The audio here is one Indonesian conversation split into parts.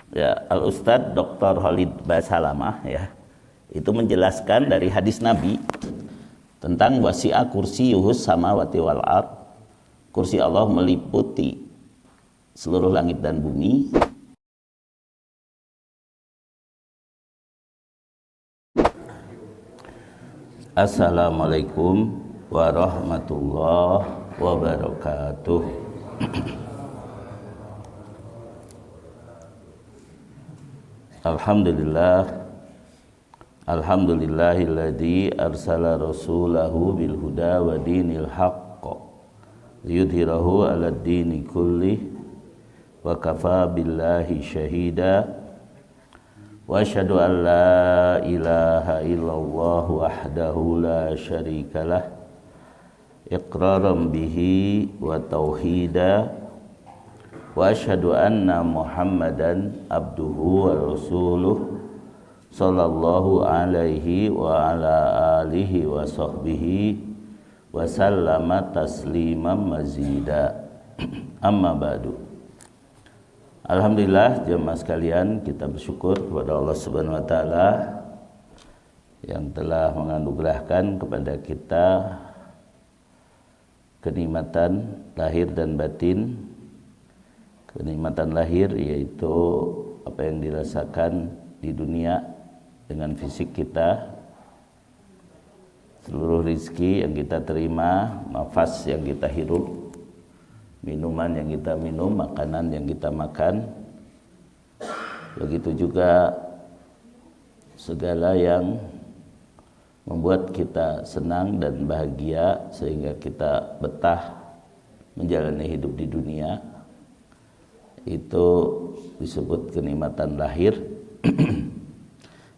Ya, Al Ustadz Dr. Khalid Basalamah ya, itu menjelaskan dari hadis Nabi tentang wasi'a kursiyuhus samawati wal ard. Kursi Allah meliputi seluruh langit dan bumi. Assalamualaikum warahmatullahi wabarakatuh. Alhamdulillahilladzi arsala rasulahu bil huda wa dinil haqq liyudhhirahu 'alad dini kullih wa kafaa billahi syahida wa asyhadu an la ilaha illallah wahdahu la syarikalah iqraran bihi wa tauhida wa asyhadu anna Muhammadan abduhu wa rasuluh sallallahu alaihi wa ala alihi wa sahbihi wa sallama tasliman mazida. Amma ba'du. Alhamdulillah jemaah sekalian, kita bersyukur kepada Allah Subhanahu wa taala yang telah menganugerahkan kepada kita kenikmatan lahir dan batin. Kenikmatan lahir yaitu apa yang dirasakan di dunia dengan fisik kita, seluruh rizki yang kita terima, nafas yang kita hirup, minuman yang kita minum, makanan yang kita makan, begitu juga segala yang membuat kita senang dan bahagia sehingga kita betah menjalani hidup di dunia. Itu disebut kenikmatan lahir.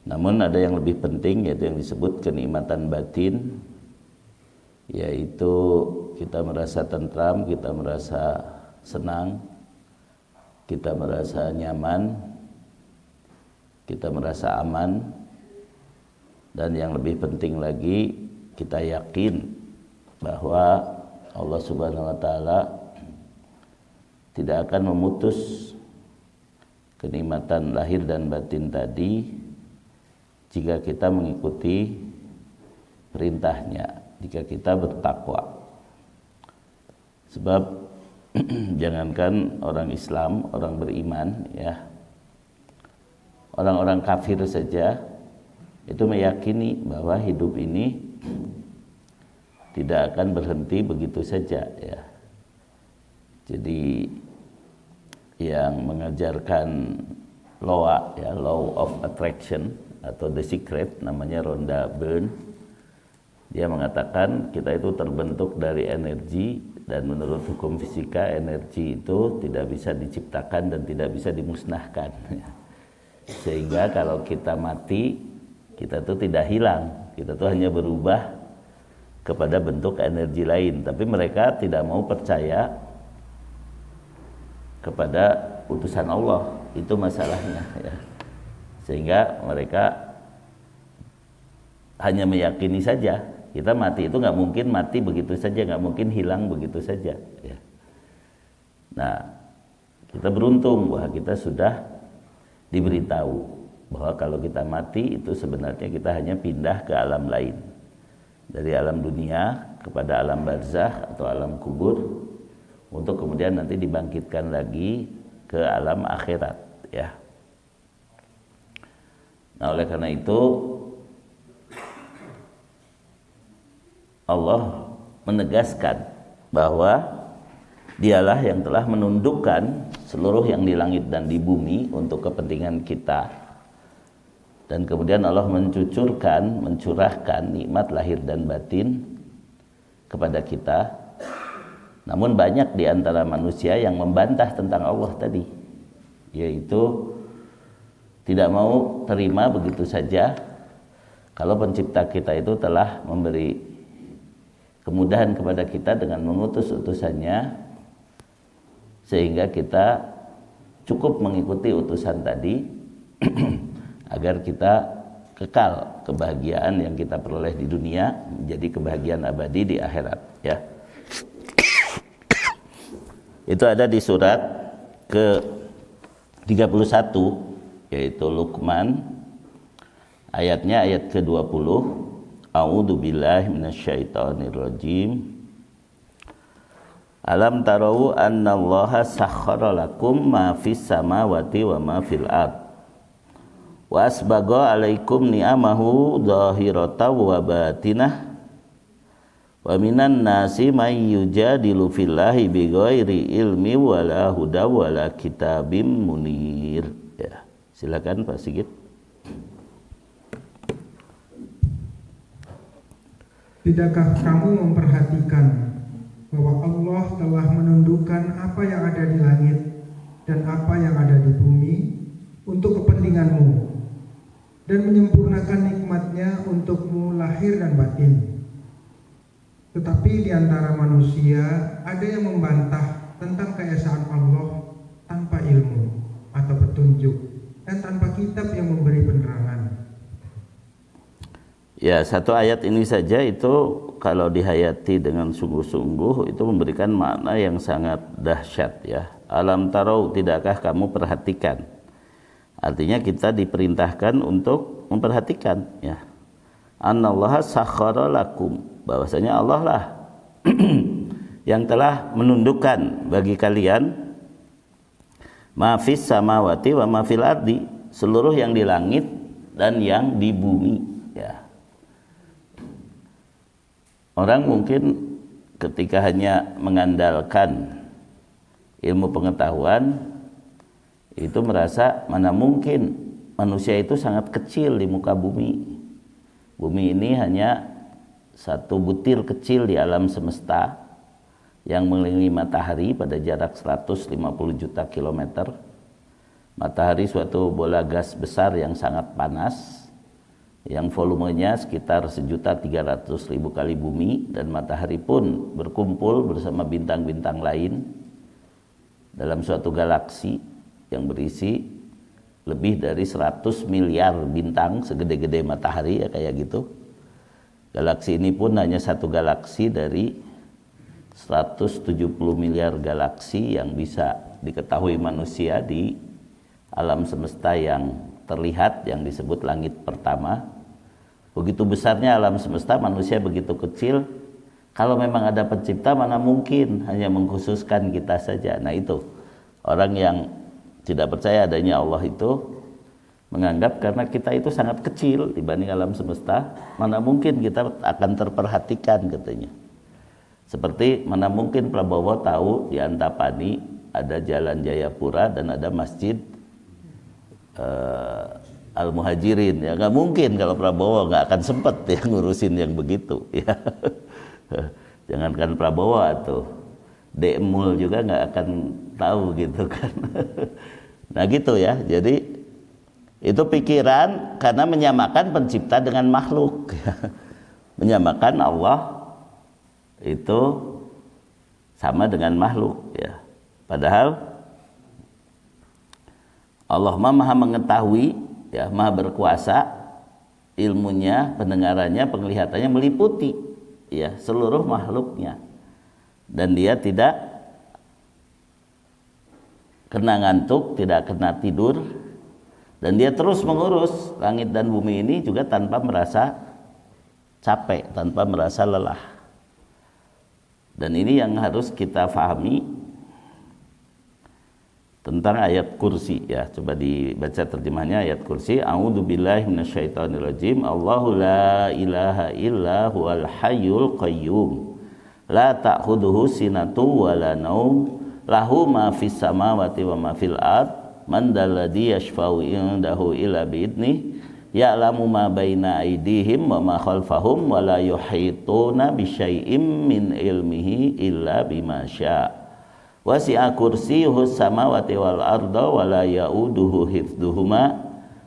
Namun ada yang lebih penting, yaitu yang disebut kenikmatan batin, yaitu kita merasa tentram, kita merasa senang, kita merasa nyaman, kita merasa aman, dan yang lebih penting lagi, kita yakin bahwa Allah Subhanahu wa taala tidak akan memutus kenikmatan lahir dan batin tadi jika kita mengikuti perintahnya, jika kita bertakwa. Sebab jangankan orang Islam, orang beriman ya, orang-orang kafir saja itu meyakini bahwa hidup ini tidak akan berhenti begitu saja ya. Jadi yang mengajarkan law of attraction atau the secret, namanya Rhonda Byrne, dia mengatakan kita itu terbentuk dari energi, dan menurut hukum fisika energi itu tidak bisa diciptakan dan tidak bisa dimusnahkan. Sehingga kalau kita mati, kita itu tidak hilang, kita itu hanya berubah kepada bentuk energi lain. Tapi mereka tidak mau percaya kepada utusan Allah, itu masalahnya ya. Sehingga mereka hanya meyakini saja kita mati itu nggak mungkin mati begitu saja, nggak mungkin hilang begitu saja ya. Nah, kita beruntung bahwa kita sudah diberitahu bahwa kalau kita mati itu sebenarnya kita hanya pindah ke alam lain, dari alam dunia kepada alam barzakh atau alam kubur, untuk kemudian nanti dibangkitkan lagi ke alam akhirat ya. Nah, oleh karena itu Allah menegaskan bahwa dialah yang telah menundukkan seluruh yang di langit dan di bumi untuk kepentingan kita. Dan kemudian Allah mencurahkan nikmat lahir dan batin kepada kita. Namun banyak di antara manusia yang membantah tentang Allah tadi, yaitu tidak mau terima begitu saja kalau pencipta kita itu telah memberi kemudahan kepada kita dengan mengutus utusannya, sehingga kita cukup mengikuti utusan tadi agar kita kekal kebahagiaan yang kita peroleh di dunia menjadi kebahagiaan abadi di akhirat ya. Itu ada di surat ke 31 yaitu Luqman, ayatnya ayat ke-20. A'udzu billahi minasyaitonir rajim. Alam tarau annallaha sakhkhara lakum ma fis samawati wa ma fil ard wa asbagha 'alaikum ni'amahu dhahiratan wa batinah wa minan nasi may yujadilu fillahi bighairi ilmi wala huda wala kitabim munir. Ya, silakan Pak Sigit. Tidakkah kamu memperhatikan bahwa Allah telah menundukkan apa yang ada di langit dan apa yang ada di bumi untuk kepentinganmu dan menyempurnakan nikmatnya untukmu lahir dan batin. Tetapi di antara manusia ada yang membantah tentang keesaan Allah tanpa ilmu atau petunjuk dan tanpa kitab yang memberi penerangan. Ya, satu ayat ini saja itu kalau dihayati dengan sungguh-sungguh itu memberikan makna yang sangat dahsyat ya. Alam tarau, tidakkah kamu perhatikan? Artinya kita diperintahkan untuk memperhatikan ya. Annallaha sakhkhara lakum, bahwasanya Allah lah yang telah menundukkan bagi kalian ma fis samawati wa ma fil ardi, seluruh yang di langit dan yang di bumi ya. Orang mungkin ketika hanya mengandalkan ilmu pengetahuan itu merasa mana mungkin manusia itu sangat kecil di muka bumi. Bumi ini hanya satu butir kecil di alam semesta yang mengelilingi matahari pada jarak 150 juta kilometer. Matahari suatu bola gas besar yang sangat panas, yang volumenya sekitar 1.300.000 kali bumi, dan matahari pun berkumpul bersama bintang-bintang lain dalam suatu galaksi yang berisi lebih dari 100 miliar bintang segede-gede matahari ya, kayak gitu. Galaksi ini pun hanya satu galaksi dari 170 miliar galaksi yang bisa diketahui manusia di alam semesta yang terlihat, yang disebut langit pertama. Begitu besarnya alam semesta, manusia begitu kecil. Kalau memang ada pencipta, mana mungkin hanya mengkhususkan kita saja. Nah itu orang yang tidak percaya adanya Allah itu menganggap karena kita itu sangat kecil dibanding alam semesta, mana mungkin kita akan terperhatikan katanya. Seperti mana mungkin Prabowo tahu di Antapani ada Jalan Jayapura dan ada Masjid Al-Muhajirin, ya nggak mungkin. Kalau Prabowo nggak akan sempat ya ngurusin yang begitu ya. Jangankan Prabowo atau Demul juga nggak akan tahu gitu kan. Nah gitu ya, jadi itu pikiran karena menyamakan pencipta dengan makhluk ya. Menyamakan Allah itu sama dengan makhluk ya. Padahal Allah maha mengetahui ya, maha berkuasa, ilmunya, pendengarannya, penglihatannya meliputi ya seluruh makhluknya, dan dia tidak kena ngantuk, tidak kena tidur, dan dia terus mengurus langit dan bumi ini juga tanpa merasa capek, tanpa merasa lelah. Dan ini yang harus kita fahami tentang ayat kursi ya. Coba dibaca terjemahnya ayat kursi. A'udzu billahi minasyaitonir rajim. Allahu la ilaha illa huwal hayyul qayyum. La ta'khudhuhu sinatu wa la naum. Lahu ma fis samawati wa ma fil ard. Man dalladzi yashfa'u indahu illa bi'idnih. Ya'lamu ma baina aydihim wa ma khalfahum wa la yuhituna bi syai'im min ilmihi illa bima syaa'. Wasi'a kursiyuhu samawati wal arda wa la ya'uduhu hifdhuhuma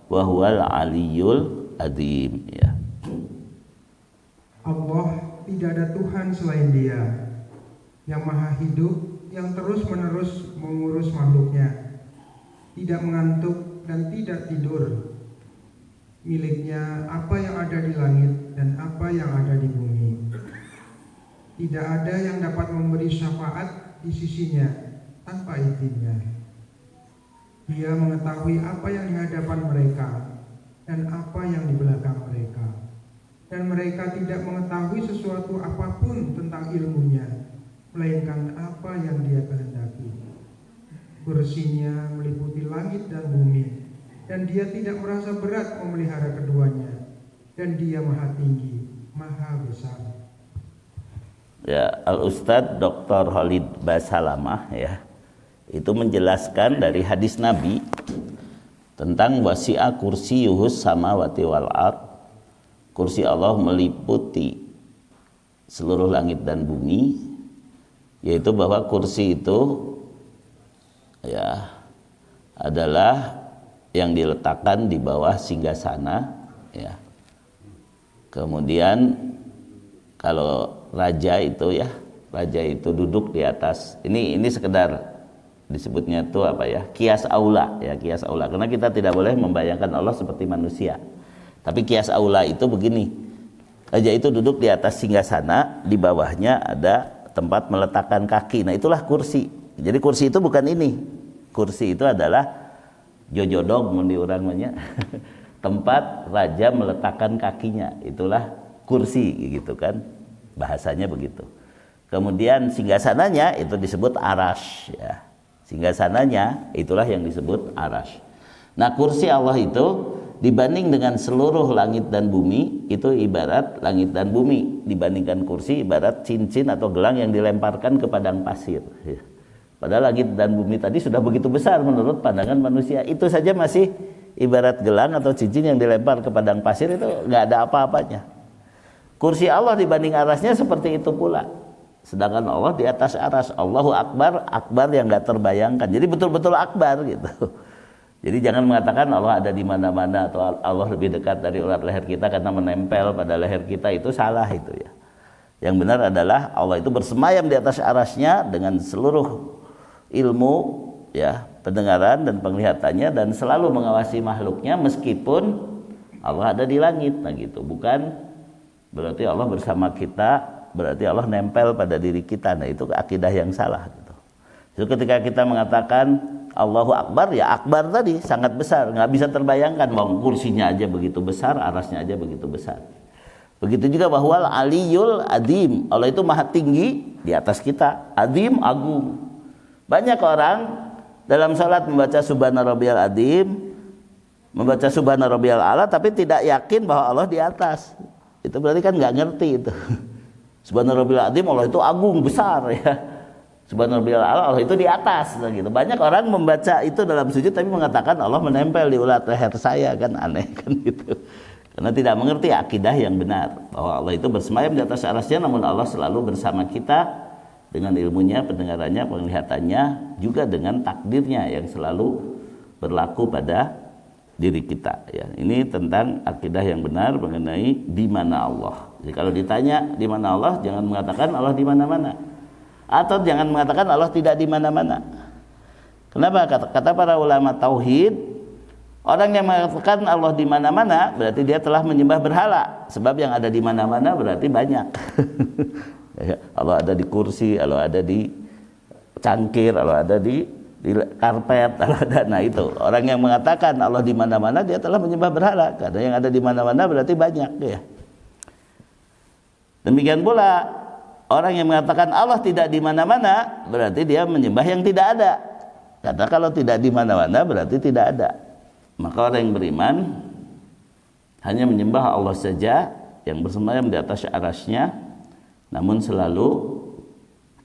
wa huwal aliyyul adzim ya. Allah tidak ada Tuhan selain Dia, yang maha hidup, yang terus-menerus mengurus makhluknya, tidak mengantuk dan tidak tidur. Miliknya apa yang ada di langit dan apa yang ada di bumi. Tidak ada yang dapat memberi syafaat di sisinya tanpa izinnya. Dia mengetahui apa yang di hadapan mereka dan apa yang di belakang mereka. Dan mereka tidak mengetahui sesuatu apapun tentang ilmunya, melainkan apa yang dia kehendaki. Kursinya meliputi langit dan bumi, dan dia tidak merasa berat memelihara keduanya, dan dia maha tinggi, maha besar. Ya, Al-Ustadz Dr. Khalid Basalamah ya, itu menjelaskan dari hadis Nabi tentang wasi'a kursiyuhus samawati wal ard. Kursi Allah meliputi seluruh langit dan bumi, yaitu bahwa kursi itu ya adalah yang diletakkan di bawah singgasana ya. Kemudian kalau raja itu ya, raja itu duduk di atas. Ini sekedar disebutnya itu apa ya? Qiyas aula ya, qiyas aula. Karena kita tidak boleh membayangkan Allah seperti manusia. Tapi qiyas aula itu begini. Raja itu duduk di atas singgasana, di bawahnya ada tempat meletakkan kaki. Nah, itulah kursi. Jadi kursi itu bukan ini. Kursi itu adalah jojodog mun di urang mah nya. Tempat raja meletakkan kakinya. Itulah kursi gitu kan. Bahasanya begitu. Kemudian singgasananya itu disebut arash ya. Singgasananya itulah yang disebut arash. Nah, kursi Allah itu dibanding dengan seluruh langit dan bumi, itu ibarat langit dan bumi. Dibandingkan kursi ibarat cincin atau gelang yang dilemparkan ke padang pasir. Padahal langit dan bumi tadi sudah begitu besar menurut pandangan manusia. Itu saja masih ibarat gelang atau cincin yang dilempar ke padang pasir, itu nggak ada apa-apanya. Kursi Allah dibanding arasnya seperti itu pula. Sedangkan Allah di atas aras. Allahu Akbar, akbar yang nggak terbayangkan. Jadi betul-betul akbar gitu. Jadi jangan mengatakan Allah ada di mana-mana atau Allah lebih dekat dari urat leher kita karena menempel pada leher kita, itu salah itu ya. Yang benar adalah Allah itu bersemayam di atas arasnya dengan seluruh ilmu ya, pendengaran dan penglihatannya, dan selalu mengawasi makhluknya meskipun Allah ada di langit. Nah gitu. Bukan berarti Allah bersama kita, berarti Allah nempel pada diri kita. Nah itu akidah yang salah gitu. Jadi ketika kita mengatakan Allahu Akbar, ya akbar tadi sangat besar, nggak bisa terbayangkan. Mau kursinya aja begitu besar, arasnya aja begitu besar. Begitu juga bahwa Aliyul Adim, Allah itu maha tinggi di atas kita, Adim agung. Banyak orang dalam salat membaca Subhana Rabbiyal Adim, membaca Subhana Rabbiyal A'la, tapi tidak yakin bahwa Allah di atas. Itu berarti kan nggak ngerti itu. Subhana Rabbiyal Adim, Allah itu agung besar ya. Subhana Rabbiyal A'la, Allah itu di atas gitu. Banyak orang membaca itu dalam sujud tapi mengatakan Allah menempel di urat leher saya, kan aneh kan gitu. Karena tidak mengerti akidah yang benar bahwa Allah itu bersemayam di atas arasnya, namun Allah selalu bersama kita dengan ilmunya, pendengarannya, penglihatannya, juga dengan takdirnya yang selalu berlaku pada diri kita ya. Ini tentang akidah yang benar mengenai di mana Allah. Jadi kalau ditanya di mana Allah, jangan mengatakan Allah di mana-mana. Atau jangan mengatakan Allah tidak di mana-mana. Kenapa? Kata para ulama tauhid, orang yang mengatakan Allah di mana-mana berarti dia telah menyembah berhala. Sebab yang ada di mana-mana berarti banyak. Allah ada di kursi, Allah ada di cangkir, Allah ada di karpet, Allah ada. Nah itu orang yang mengatakan Allah di mana-mana, dia telah menyembah berhala. Karena yang ada di mana-mana berarti banyak ya. Demikian pula orang yang mengatakan Allah tidak di mana-mana berarti dia menyembah yang tidak ada. Kata kalau tidak di mana-mana berarti tidak ada. Maka orang yang beriman hanya menyembah Allah saja yang bersemayam di atas arasnya, namun selalu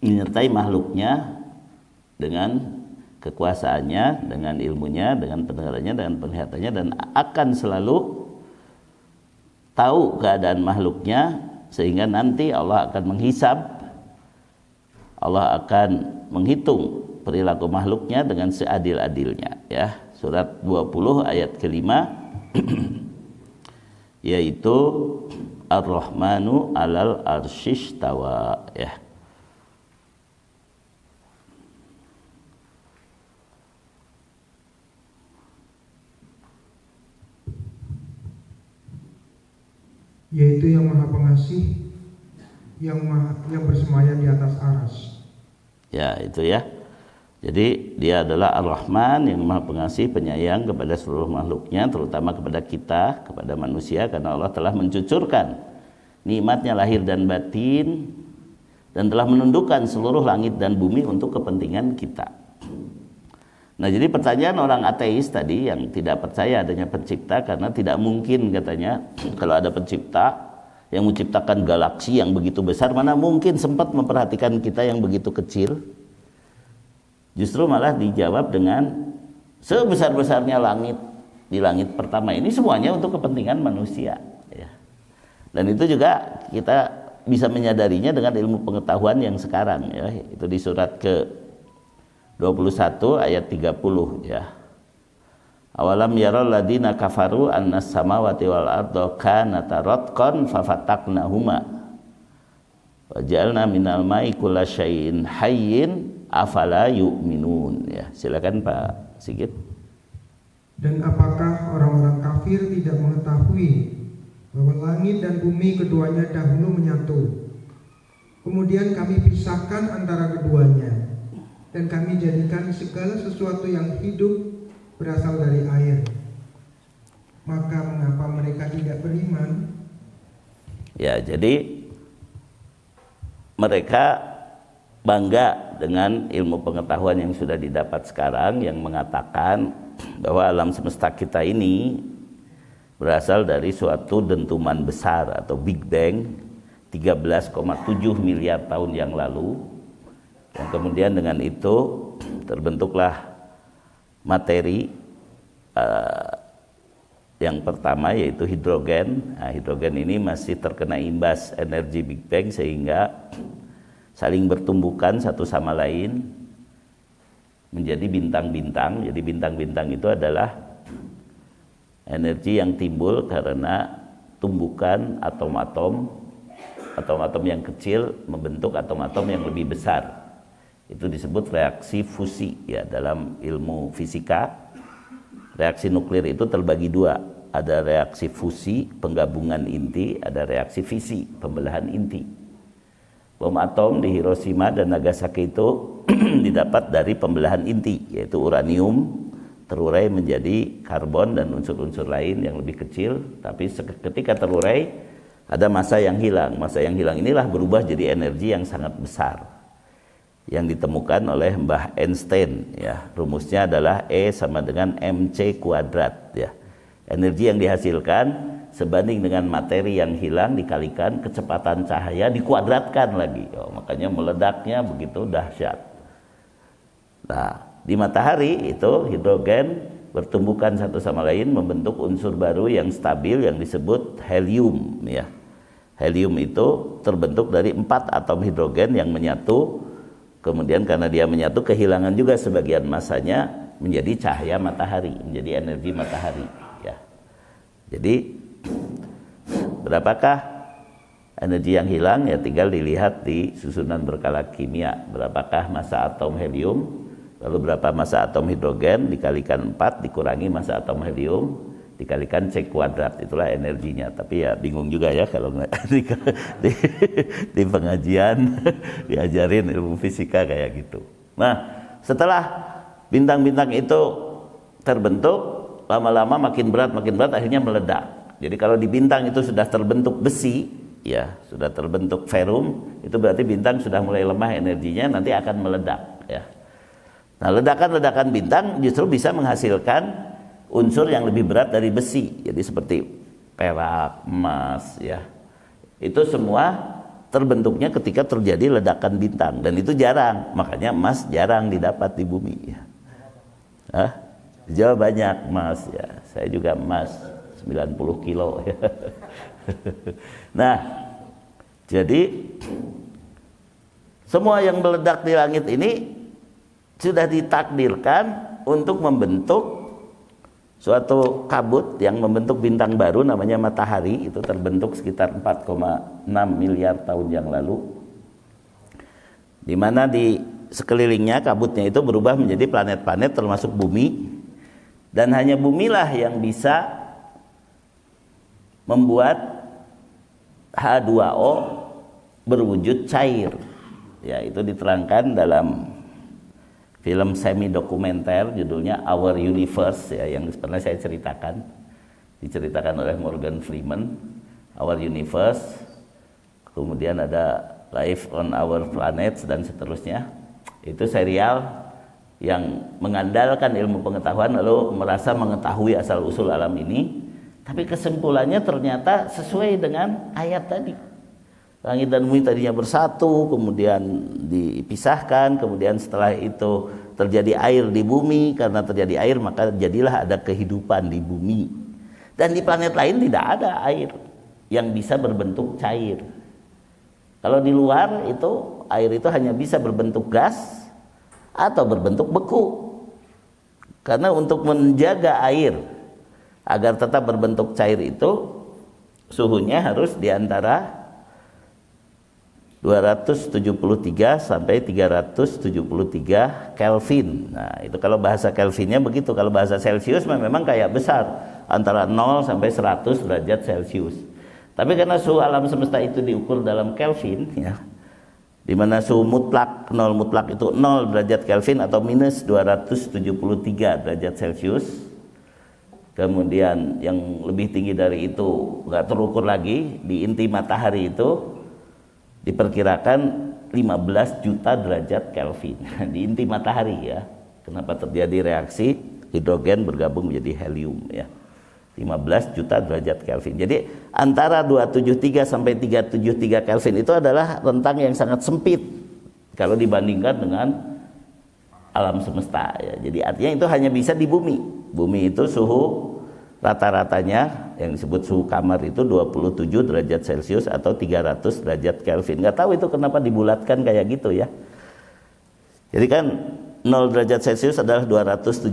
menyertai makhluknya dengan kekuasaannya, dengan ilmunya, dengan pendengarannya, dengan penglihatannya, dan akan selalu tahu keadaan makhluknya, sehingga nanti Allah akan menghisab, Allah akan menghitung perilaku makhluknya dengan seadil-adilnya ya. Surat 20 ayat kelima yaitu Ar-Rahmanu 'alal arsyistawa ya. Yaitu yang maha pengasih, yang bersemayam di atas aras. Ya itu ya. Jadi dia adalah Ar-Rahman yang maha pengasih penyayang kepada seluruh makhluknya, terutama kepada kita, kepada manusia, karena Allah telah mencucurkan nikmatnya lahir dan batin dan telah menundukkan seluruh langit dan bumi untuk kepentingan kita. Nah, jadi pertanyaan orang ateis tadi yang tidak percaya adanya pencipta, karena tidak mungkin katanya kalau ada pencipta yang menciptakan galaksi yang begitu besar, mana mungkin sempat memperhatikan kita yang begitu kecil. Justru malah dijawab dengan sebesar-besarnya langit, di langit pertama ini semuanya untuk kepentingan manusia, ya. Dan itu juga kita bisa menyadarinya dengan ilmu pengetahuan yang sekarang, ya. Itu di surat ke 21 ayat 30, ya. Awalam yaral ladina kafaru annas samawati wal arda kanata ratqan fafataqnahuma wa ja'alna minal ma'i kullasyai'in hayyin afala yu'minun, ya. Silakan Pak Sigit. Dan apakah orang-orang kafir tidak mengetahui bahwa langit dan bumi keduanya dahulu menyatu, kemudian kami pisahkan antara keduanya, dan kami jadikan segala sesuatu yang hidup berasal dari air. Maka mengapa mereka tidak beriman? Ya, jadi mereka bangga dengan ilmu pengetahuan yang sudah didapat sekarang, yang mengatakan bahwa alam semesta kita ini berasal dari suatu dentuman besar atau Big Bang 13,7 miliar tahun yang lalu, dan kemudian dengan itu terbentuklah materi yang pertama, yaitu hidrogen. Nah, hidrogen ini masih terkena imbas energi Big Bang sehingga saling bertumbukan satu sama lain menjadi bintang-bintang. Jadi bintang-bintang itu adalah energi yang timbul karena tumbukan atom-atom yang kecil membentuk atom-atom yang lebih besar. Itu disebut reaksi fusi, ya. Dalam ilmu fisika, reaksi nuklir itu terbagi dua. Ada reaksi fusi, penggabungan inti, ada reaksi fisi, pembelahan inti. Bom atom di Hiroshima dan Nagasaki itu didapat dari pembelahan inti, yaitu uranium terurai menjadi karbon dan unsur-unsur lain yang lebih kecil. Tapi ketika terurai ada massa yang hilang. Massa yang hilang inilah berubah jadi energi yang sangat besar yang ditemukan oleh Mbah Einstein, ya. Rumusnya adalah E sama dengan mc kuadrat, ya. Energi yang dihasilkan sebanding dengan materi yang hilang dikalikan kecepatan cahaya dikuadratkan lagi. Makanya meledaknya begitu dahsyat. Nah, di matahari itu hidrogen bertumbukan satu sama lain membentuk unsur baru yang stabil yang disebut helium, ya. Helium itu terbentuk dari 4 atom hidrogen yang menyatu. Kemudian karena dia menyatu kehilangan juga sebagian masanya menjadi cahaya matahari, menjadi energi matahari, ya. Jadi berapakah energi yang hilang? Ya tinggal dilihat di susunan berkala kimia. Berapakah massa atom helium, lalu berapa massa atom hidrogen, dikalikan 4, dikurangi massa atom helium, dikalikan C kuadrat, itulah energinya. Tapi ya bingung juga ya kalau di pengajian diajarin ilmu fisika kayak gitu. Nah, setelah bintang-bintang itu terbentuk, lama-lama makin berat akhirnya meledak. Jadi kalau di bintang itu sudah terbentuk besi, ya, sudah terbentuk ferum, itu berarti bintang sudah mulai lemah energinya, nanti akan meledak, ya. Nah, ledakan-ledakan bintang justru bisa menghasilkan unsur yang lebih berat dari besi. Jadi seperti perak, emas, ya. Itu semua terbentuknya ketika terjadi ledakan bintang, dan itu jarang. Makanya emas jarang didapat di bumi, ya. Jawa banyak emas, ya. Saya juga emas 90 kilo, ya. Nah, jadi semua yang meledak di langit ini sudah ditakdirkan untuk membentuk suatu kabut yang membentuk bintang baru namanya matahari. Itu terbentuk sekitar 4,6 miliar tahun yang lalu, di mana di sekelilingnya kabutnya itu berubah menjadi planet-planet termasuk bumi, dan hanya bumilah yang bisa membuat H2O berwujud cair, ya. Itu diterangkan dalam film semi dokumenter judulnya Our Universe ya, yang pernah saya ceritakan, diceritakan oleh Morgan Freeman. Our Universe, kemudian ada Life on Our Planet dan seterusnya. Itu serial yang mengandalkan ilmu pengetahuan lalu merasa mengetahui asal usul alam ini, tapi kesimpulannya ternyata sesuai dengan ayat tadi. Langit dan bumi tadinya bersatu, kemudian dipisahkan, kemudian setelah itu terjadi air di bumi, karena terjadi air maka jadilah ada kehidupan di bumi. Dan di planet lain tidak ada air yang bisa berbentuk cair. Kalau di luar itu air itu hanya bisa berbentuk gas atau berbentuk beku. Karena untuk menjaga air agar tetap berbentuk cair itu suhunya harus di antara 273 sampai 373 Kelvin. Nah, itu kalau bahasa Kelvinnya begitu. Kalau bahasa Celcius memang kayak besar, antara 0 sampai 100 derajat Celcius. Tapi karena suhu alam semesta itu diukur dalam Kelvin ya, di mana suhu mutlak, 0 mutlak itu 0 derajat Kelvin atau minus 273 derajat Celcius. Kemudian yang lebih tinggi dari itu nggak terukur lagi, di inti matahari itu diperkirakan 15 juta derajat Kelvin di inti matahari ya. Kenapa terjadi reaksi hidrogen bergabung menjadi helium ya. 15 juta derajat Kelvin. Jadi antara 273 sampai 373 Kelvin itu adalah rentang yang sangat sempit kalau dibandingkan dengan alam semesta ya. Jadi artinya itu hanya bisa di bumi. Bumi itu suhu rata-ratanya yang disebut suhu kamar itu 27 derajat Celcius atau 300 derajat Kelvin. Nggak tahu itu kenapa dibulatkan kayak gitu ya. Jadi kan 0 derajat Celcius adalah 273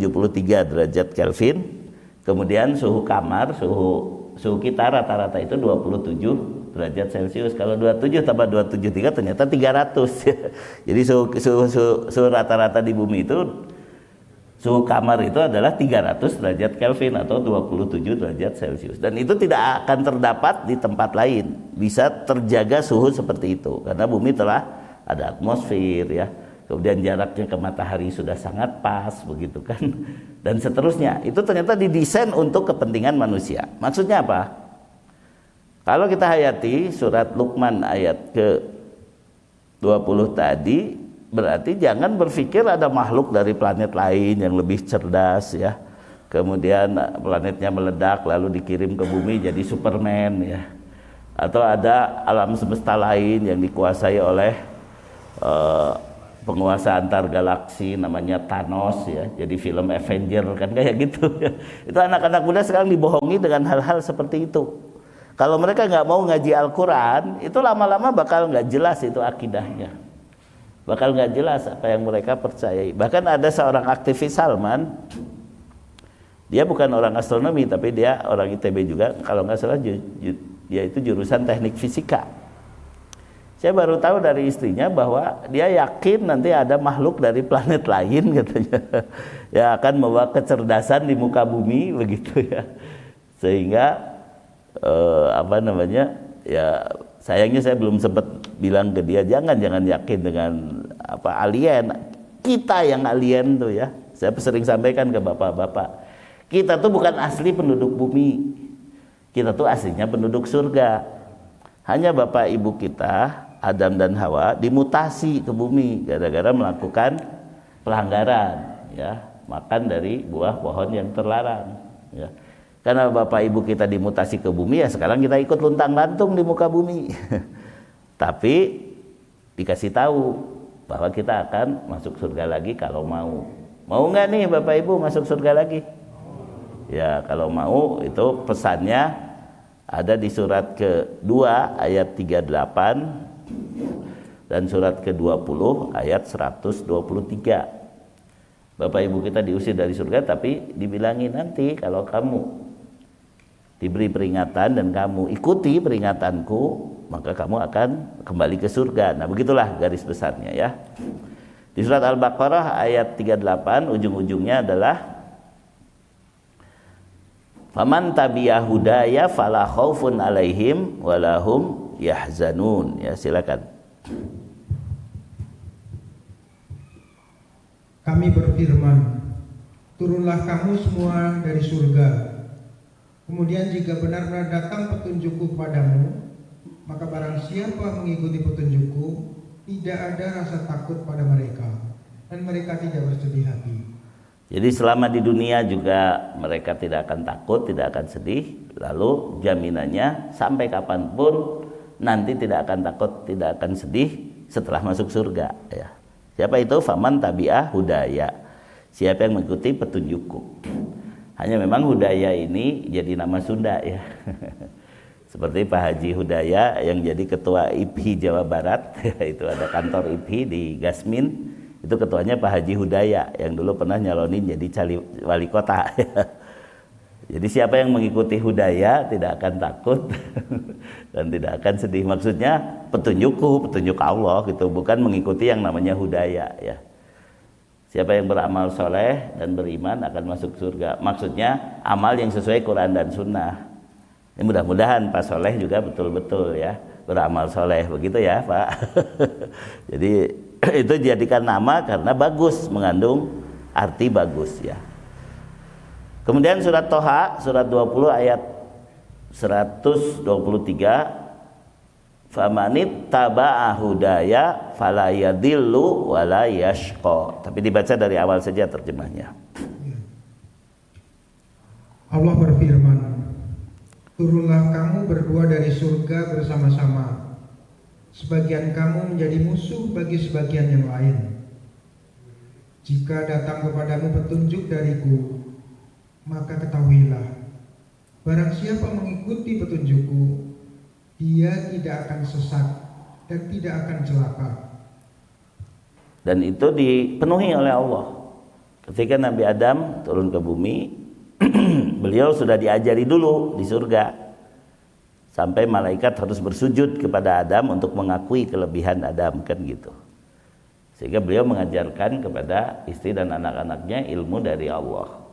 derajat Kelvin. Kemudian suhu kamar, suhu kita rata-rata itu 27 derajat Celcius. Kalau 27 tambah 273 ternyata 300. Jadi suhu rata-rata di bumi itu, suhu kamar itu adalah 300 derajat Kelvin atau 27 derajat Celcius. Dan itu tidak akan terdapat di tempat lain. Bisa terjaga suhu seperti itu karena bumi telah ada atmosfer ya. Kemudian jaraknya ke matahari sudah sangat pas begitu kan. Dan seterusnya. Itu ternyata didesain untuk kepentingan manusia. Maksudnya apa? Kalau kita hayati surat Luqman ayat ke 20 tadi, berarti jangan berpikir ada makhluk dari planet lain yang lebih cerdas ya. Kemudian planetnya meledak lalu dikirim ke bumi jadi Superman ya. Atau ada alam semesta lain yang dikuasai oleh penguasa antar galaksi namanya Thanos ya. Jadi film Avenger kan kayak gitu ya. Itu anak-anak muda sekarang dibohongi dengan hal-hal seperti itu. Kalau mereka nggak mau ngaji Al-Quran, itu lama-lama bakal nggak jelas itu akidahnya. Bakal nggak jelas apa yang mereka percayai. Bahkan ada seorang aktivis Salman, dia bukan orang astronomi tapi dia orang ITB juga, kalau nggak salah dia itu jurusan teknik fisika. Saya baru tahu dari istrinya bahwa dia yakin nanti ada makhluk dari planet lain katanya ya akan membawa kecerdasan di muka bumi begitu ya. Sehingga ya sayangnya saya belum sempat bilang ke dia jangan yakin dengan alien. Kita yang alien tuh ya. Saya sering sampaikan ke bapak-bapak. Kita tuh bukan asli penduduk bumi. Kita tuh aslinya penduduk surga. Hanya bapak ibu kita Adam dan Hawa dimutasi ke bumi gara-gara melakukan pelanggaran ya, makan dari buah pohon yang terlarang ya. Karena bapak ibu kita dimutasi ke bumi ya sekarang kita ikut luntang-lantung di muka bumi. Tapi dikasih tahu bahwa kita akan masuk surga lagi kalau mau. Mau nggak nih bapak ibu masuk surga lagi? Ya kalau mau, itu pesannya ada di surat ke-2 ayat 38 dan surat ke-20 ayat 123. Bapak ibu kita diusir dari surga, tapi dibilangin nanti kalau kamu diberi peringatan dan kamu ikuti peringatanku, maka kamu akan kembali ke surga. Nah begitulah garis besarnya ya. Di surat Al-Baqarah ayat 38 ujung-ujungnya adalah faman tabi'a hudaya fala khaufun alaihim walahum yahzanun. Ya silakan. kami berfirman, turunlah kamu semua dari surga. Kemudian jika benar-benar datang petunjukku padamu, maka barang siapa mengikuti petunjukku, tidak ada rasa takut pada mereka, dan mereka tidak bersedih hati. Jadi selama di dunia juga mereka tidak akan takut, tidak akan sedih. Lalu jaminannya sampai kapanpun nanti tidak akan takut, tidak akan sedih setelah masuk surga. Ya. Siapa itu? Faman tabi'ah hudaya. Siapa yang mengikuti petunjukku. Hanya memang Hudaya ini jadi nama Sunda ya. Seperti Pak Haji Hudaya yang jadi ketua IPHI Jawa Barat. Itu ada kantor IPHI di Gasmin. Itu ketuanya Pak Haji Hudaya yang dulu pernah nyalonin jadi wali kota. Jadi siapa yang mengikuti Hudaya tidak akan takut dan tidak akan sedih. Maksudnya petunjukku, petunjuk Allah gitu, bukan mengikuti yang namanya Hudaya ya. Siapa yang beramal soleh dan beriman akan masuk surga. Maksudnya amal yang sesuai Quran dan Sunnah. Ya, mudah-mudahan Pak Soleh juga betul-betul ya beramal soleh, begitu ya Pak. Jadi itu dijadikan nama karena bagus, mengandung arti bagus ya. Kemudian surat Toha, surat 20 ayat 123. Famanit taba'a hudaya fala yadillu wala yashqa. Tapi dibaca dari awal saja terjemahnya. Allah berfirman, turunlah kamu berdua dari surga bersama-sama. Sebagian kamu menjadi musuh bagi sebagian yang lain. Jika datang kepadamu petunjuk dariku, maka ketahuilah, barang siapa mengikuti petunjukku, dia tidak akan sesat dan tidak akan celaka. Dan itu dipenuhi oleh Allah. Ketika Nabi Adam turun ke bumi, beliau sudah diajari dulu di surga. Sampai malaikat harus bersujud kepada Adam untuk mengakui kelebihan Adam, kan gitu. Sehingga beliau mengajarkan kepada istri dan anak-anaknya ilmu dari Allah.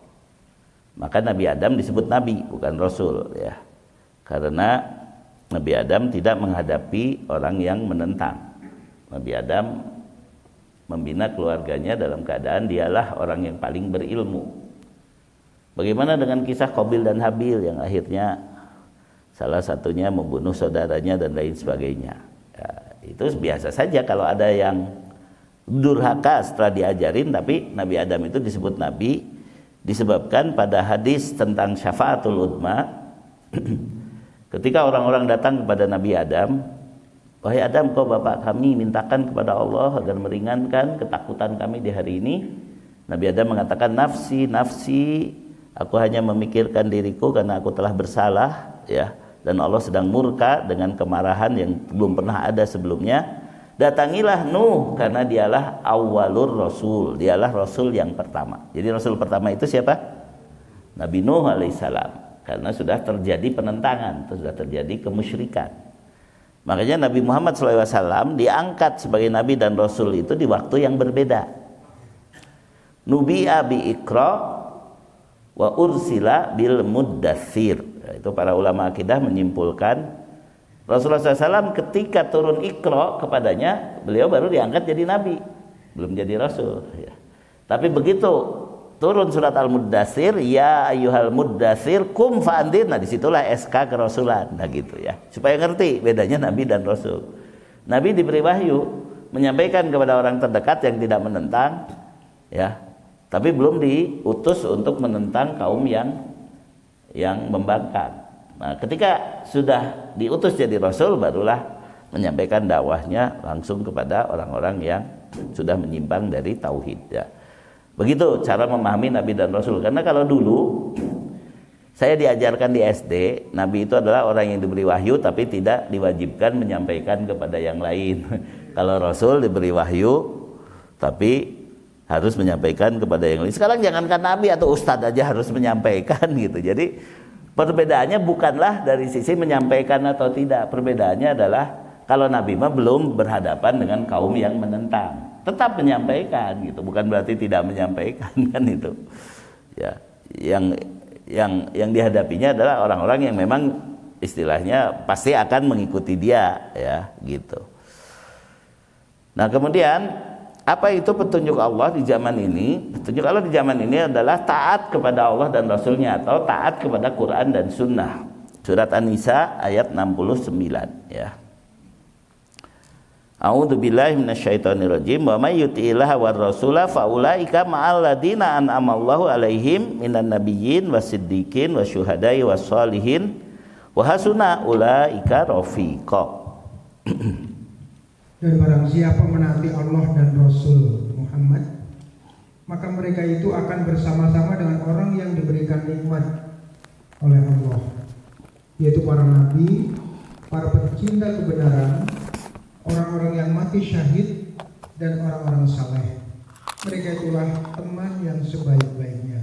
Maka Nabi Adam disebut Nabi, bukan Rasul ya. Karena Nabi Adam tidak menghadapi orang yang menentang. Nabi Adam membina keluarganya dalam keadaan dialah orang yang paling berilmu. Bagaimana dengan kisah Qabil dan Habil yang akhirnya salah satunya membunuh saudaranya dan lain sebagainya. Ya, itu biasa saja kalau ada yang durhaka setelah diajarin, tapi Nabi Adam itu disebut Nabi disebabkan pada hadis tentang syafaatul udma. Ketika orang-orang datang kepada Nabi Adam, wahai Adam, kau bapak kami, mintakan kepada Allah agar meringankan ketakutan kami di hari ini. Nabi Adam mengatakan, nafsi, nafsi, aku hanya memikirkan diriku karena aku telah bersalah, ya. Dan Allah sedang murka dengan kemarahan yang belum pernah ada sebelumnya. Datangilah Nuh karena dialah awwalur rasul, dialah rasul yang pertama. Jadi rasul pertama itu siapa? Nabi Nuh alaihissalam. Karena sudah terjadi penentangan, sudah terjadi kemusyrikan. Makanya Nabi Muhammad SAW diangkat sebagai Nabi dan Rasul itu di waktu yang berbeda. Nubi'a bi Iqra wa ursila bil muddathir. Itu para ulama akidah menyimpulkan Rasulullah SAW ketika turun Iqra kepadanya, beliau baru diangkat jadi Nabi, belum jadi Rasul ya. Tapi begitu turun surat Al-Muddatsir, ya ayyuhal muddatsir kum fa'andir. Nah disitulah SK kerasulan, nah gitu ya, supaya ngerti bedanya Nabi dan Rasul. Nabi diberi wahyu menyampaikan kepada orang terdekat yang tidak menentang ya, tapi belum diutus untuk menentang kaum yang membangkang. Nah ketika sudah diutus jadi Rasul, barulah menyampaikan dakwahnya langsung kepada orang-orang yang sudah menyimpang dari tauhid ya. Begitu cara memahami Nabi dan Rasul. Karena kalau dulu saya diajarkan di SD, Nabi itu adalah orang yang diberi wahyu tapi tidak diwajibkan menyampaikan kepada yang lain. Kalau Rasul diberi wahyu tapi harus menyampaikan kepada yang lain. Sekarang jangankan Nabi atau Ustadz aja harus menyampaikan gitu. Jadi perbedaannya bukanlah dari sisi menyampaikan atau tidak. Perbedaannya adalah kalau Nabi mah belum berhadapan dengan kaum yang menentang, tetap menyampaikan gitu, bukan berarti tidak menyampaikan kan itu ya. Yang dihadapinya adalah orang-orang yang memang istilahnya pasti akan mengikuti dia ya gitu. Nah kemudian apa itu petunjuk Allah di zaman ini? Petunjuk Allah di zaman ini adalah taat kepada Allah dan Rasulnya, atau taat kepada Quran dan Sunnah. Surat An-Nisa ayat 69 ya. A'udzu billahi minasyaitonir rajim. Wa may yuti'illaha war rasula faulaika ma'al ladina an'amallahu 'alaihim minan nabiyyin wasiddiqin wasyuhada'i wassalihin wa hasuna ulaika rafiqa. Dan barang siapa menaati Allah dan Rasul Muhammad, maka mereka itu akan bersama-sama dengan orang yang diberikan nikmat oleh Allah, yaitu para nabi, para pecinta kebenaran, orang-orang yang mati syahid, dan orang-orang saleh. Mereka itulah teman yang sebaik-baiknya.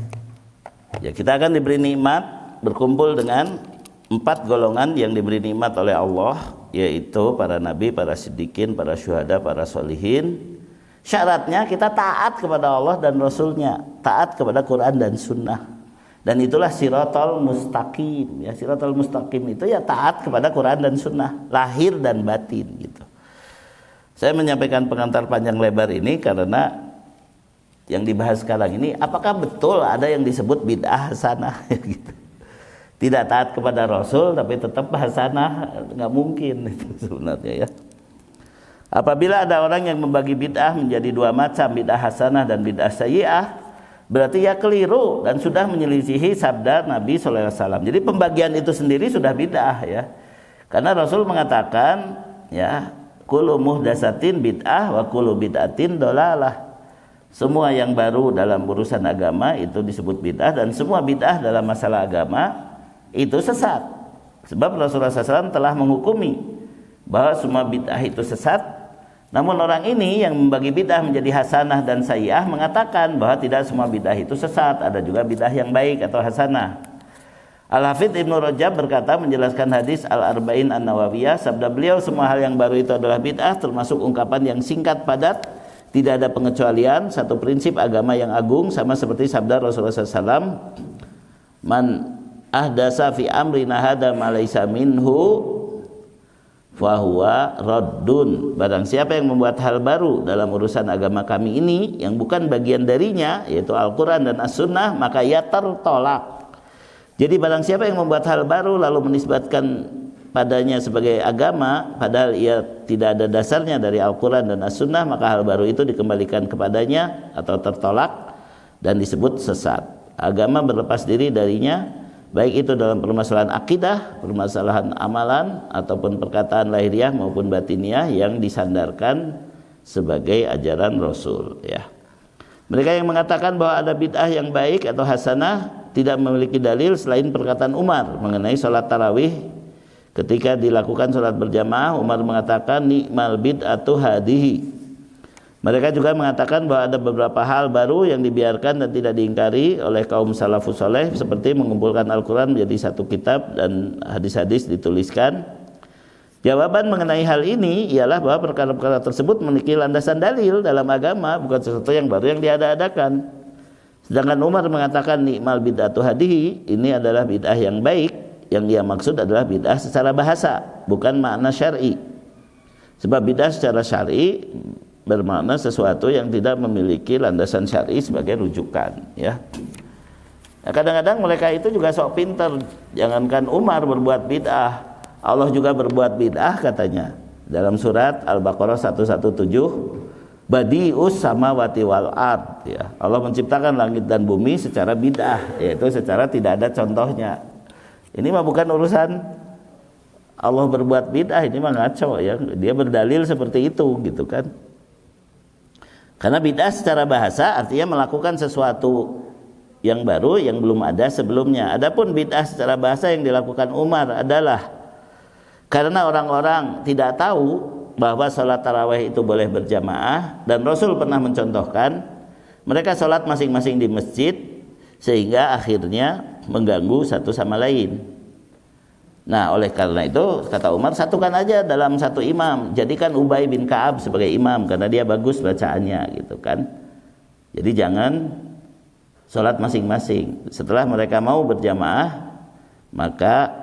Ya, kita akan diberi nikmat, berkumpul dengan 4 golongan yang diberi nikmat oleh Allah, yaitu para nabi, para siddiqin, para syuhada, para solihin. Syaratnya kita taat kepada Allah dan Rasulnya, taat kepada Quran dan Sunnah. Dan itulah siratal mustaqim. Ya, siratal mustaqim itu ya taat kepada Quran dan Sunnah, lahir dan batin gitu. Saya menyampaikan pengantar panjang lebar ini karena yang dibahas sekarang ini, apakah betul ada yang disebut bid'ah hasanah gitu. Tidak taat kepada Rasul tapi tetap hasanah, nggak mungkin itu sebenarnya ya. Apabila ada orang yang membagi bid'ah menjadi 2 macam, bid'ah hasanah dan bid'ah sayyi'ah, berarti ya keliru dan sudah menyelisihi sabda Nabi SAW. Jadi pembagian itu sendiri sudah bid'ah ya. Karena Rasul mengatakan ya, kullu muhdatsatin bid'ah wa kullu bid'atin dolalah. Semua yang baru dalam urusan agama itu disebut bid'ah, dan semua bid'ah dalam masalah agama itu sesat. Sebab Rasulullah SAW telah menghukumi bahwa semua bid'ah itu sesat. Namun orang ini yang membagi bid'ah menjadi hasanah dan sayyi'ah mengatakan bahwa tidak semua bid'ah itu sesat, ada juga bid'ah yang baik atau hasanah. Al-Hafidz Ibnu Rajab berkata menjelaskan hadis Al-Arba'in An-Nawawiyah, sabda beliau, semua hal yang baru itu adalah bid'ah, termasuk ungkapan yang singkat padat, tidak ada pengecualian, satu prinsip agama yang agung, sama seperti sabda Rasulullah SAW, man ahdasa fi amrina hadza ma laysa minhu fahuwa raddun. Barang siapa yang membuat hal baru dalam urusan agama kami ini yang bukan bagian darinya, yaitu Al-Quran dan As-Sunnah, maka ia tertolak. Jadi barang siapa yang membuat hal baru lalu menisbatkan padanya sebagai agama, padahal ia tidak ada dasarnya dari Al-Quran dan As-Sunnah, maka hal baru itu dikembalikan kepadanya atau tertolak dan disebut sesat. Agama berlepas diri darinya, baik itu dalam permasalahan akidah, permasalahan amalan, ataupun perkataan lahiriah maupun batiniah yang disandarkan sebagai ajaran Rasul ya. Mereka yang mengatakan bahwa ada bid'ah yang baik atau hasanah tidak memiliki dalil selain perkataan Umar mengenai sholat tarawih. Ketika dilakukan sholat berjamaah, Umar mengatakan ni'mal bid'atu hadihi. Mereka juga mengatakan bahwa ada beberapa hal baru yang dibiarkan dan tidak diingkari oleh kaum salafus saleh, seperti mengumpulkan Al-Quran menjadi satu kitab dan hadis-hadis dituliskan. Jawaban mengenai hal ini ialah bahwa perkara-perkara tersebut memiliki landasan dalil dalam agama, bukan sesuatu yang baru yang diada-adakan. Sedangkan Umar mengatakan ni'mal bid'atu hadihi, ini adalah bid'ah yang baik, yang dia maksud adalah bid'ah secara bahasa, bukan makna syar'i. Sebab bid'ah secara syar'i bermakna sesuatu yang tidak memiliki landasan syar'i sebagai rujukan ya. Nah, kadang-kadang mereka itu juga sok pintar. Jangankan Umar berbuat bid'ah, Allah juga berbuat bid'ah katanya. Dalam surat Al-Baqarah 117, badi'us samawati wal ard ya. Allah menciptakan langit dan bumi secara bid'ah, yaitu secara tidak ada contohnya. Ini mah bukan urusan Allah berbuat bid'ah, ini mah ngaco ya. Dia berdalil seperti itu gitu kan. Karena bid'ah secara bahasa artinya melakukan sesuatu yang baru yang belum ada sebelumnya. Adapun bid'ah secara bahasa yang dilakukan Umar adalah karena orang-orang tidak tahu bahwa sholat tarawih itu boleh berjamaah, dan Rasul pernah mencontohkan mereka sholat masing-masing di masjid sehingga akhirnya mengganggu satu sama lain. Nah, oleh karena itu kata Umar, satukan aja dalam satu imam, jadikan Ubay bin Ka'ab sebagai imam karena dia bagus bacaannya gitu kan. Jadi jangan sholat masing-masing. Setelah mereka mau berjamaah, maka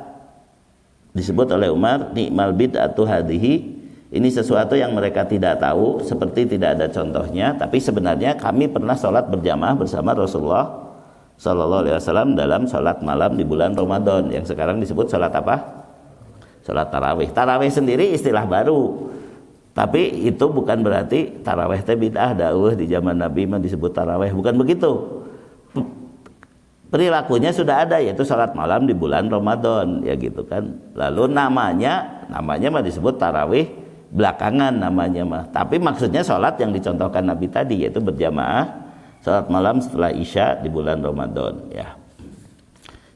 disebut oleh Umar ni'mal bid'atu hadhihi, Ini sesuatu yang mereka tidak tahu, seperti tidak ada contohnya. Tapi sebenarnya kami pernah sholat berjamaah bersama Rasulullah Sallallahu Alaihi Wasallam dalam sholat malam di bulan Ramadan, yang sekarang disebut sholat apa? Sholat tarawih. Tarawih sendiri istilah baru, tapi itu bukan berarti tarawih teh bid'ah dawuh di zaman Nabi mah disebut tarawih, bukan begitu. Perilakunya sudah ada, yaitu sholat malam di bulan Ramadan, ya gitu kan. Lalu namanya mah disebut tarawih belakangan namanya mah, tapi maksudnya sholat yang dicontohkan Nabi tadi, yaitu berjamaah sholat malam setelah Isya di bulan Ramadan, ya,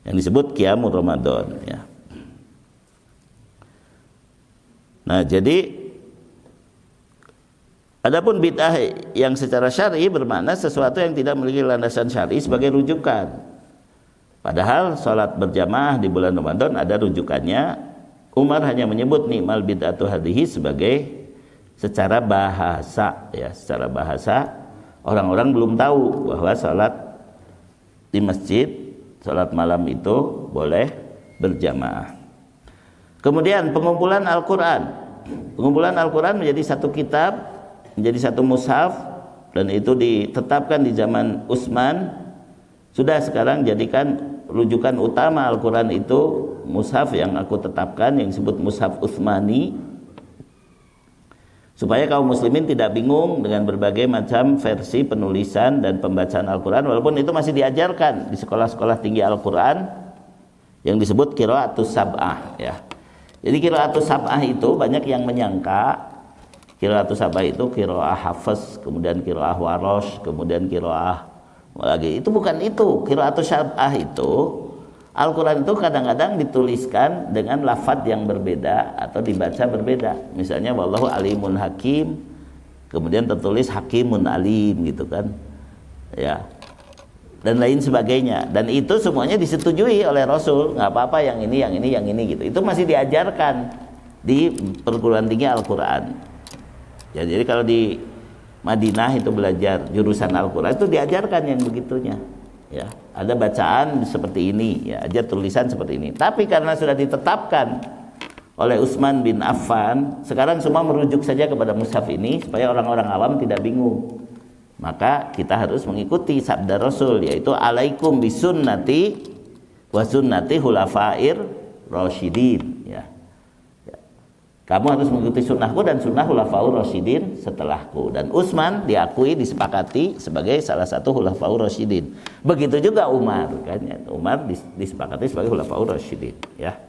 yang disebut Qiyamul Ramadan, ya. Nah, jadi adapun bid'ah yang secara syar'i bermakna sesuatu yang tidak memiliki landasan syar'i sebagai rujukan. Padahal sholat berjamaah di bulan Ramadan ada rujukannya. Umar hanya menyebut ni'mal bid'atu hadhihi sebagai secara bahasa, ya, secara bahasa orang-orang belum tahu bahwa sholat di masjid, sholat malam itu boleh berjamaah. Kemudian pengumpulan Al-Quran. Pengumpulan Al-Quran menjadi satu kitab, menjadi satu mushaf, dan itu ditetapkan di zaman Utsman. Sudah sekarang jadikan rujukan utama Al-Quran itu mushaf yang aku tetapkan, yang disebut mushaf Utsmani, supaya kaum muslimin tidak bingung dengan berbagai macam versi penulisan dan pembacaan Al-Quran, walaupun itu masih diajarkan di sekolah-sekolah tinggi Al-Quran yang disebut qiraatus sab'ah, ya. Jadi qiraatus sab'ah itu banyak yang menyangka qiraatus sab'ah itu qiraah Hafs, kemudian qiraah Warosh, kemudian qiraah lagi. Itu bukan itu. Qiraatus sab'ah itu, Al-Quran itu kadang-kadang dituliskan dengan lafadz yang berbeda atau dibaca berbeda. Misalnya wallahu alimun hakim, kemudian tertulis hakimun alim, gitu kan, ya, dan lain sebagainya. Dan itu semuanya disetujui oleh Rasul. Nggak apa-apa yang ini, yang ini, yang ini, gitu. Itu masih diajarkan di perguruan tinggi Al-Quran, ya. Jadi kalau di Madinah itu belajar jurusan Al-Quran itu diajarkan yang begitunya, ya. Ada bacaan seperti ini, ya, ajar tulisan seperti ini. Tapi karena sudah ditetapkan oleh Utsman bin Affan, sekarang semua merujuk saja kepada mushaf ini supaya orang-orang awam tidak bingung. Maka kita harus mengikuti sabda Rasul, yaitu alaikum bisunnati wa sunnati khulafair rasyidin, ya. Kamu harus mengikuti sunnahku dan sunnah khulafaur rasyidin setelahku. Dan Utsman diakui, disepakati sebagai salah satu khulafaur rasyidin. Begitu juga Umar, kan, ya. Umar disepakati sebagai khulafaur rasyidin, ya.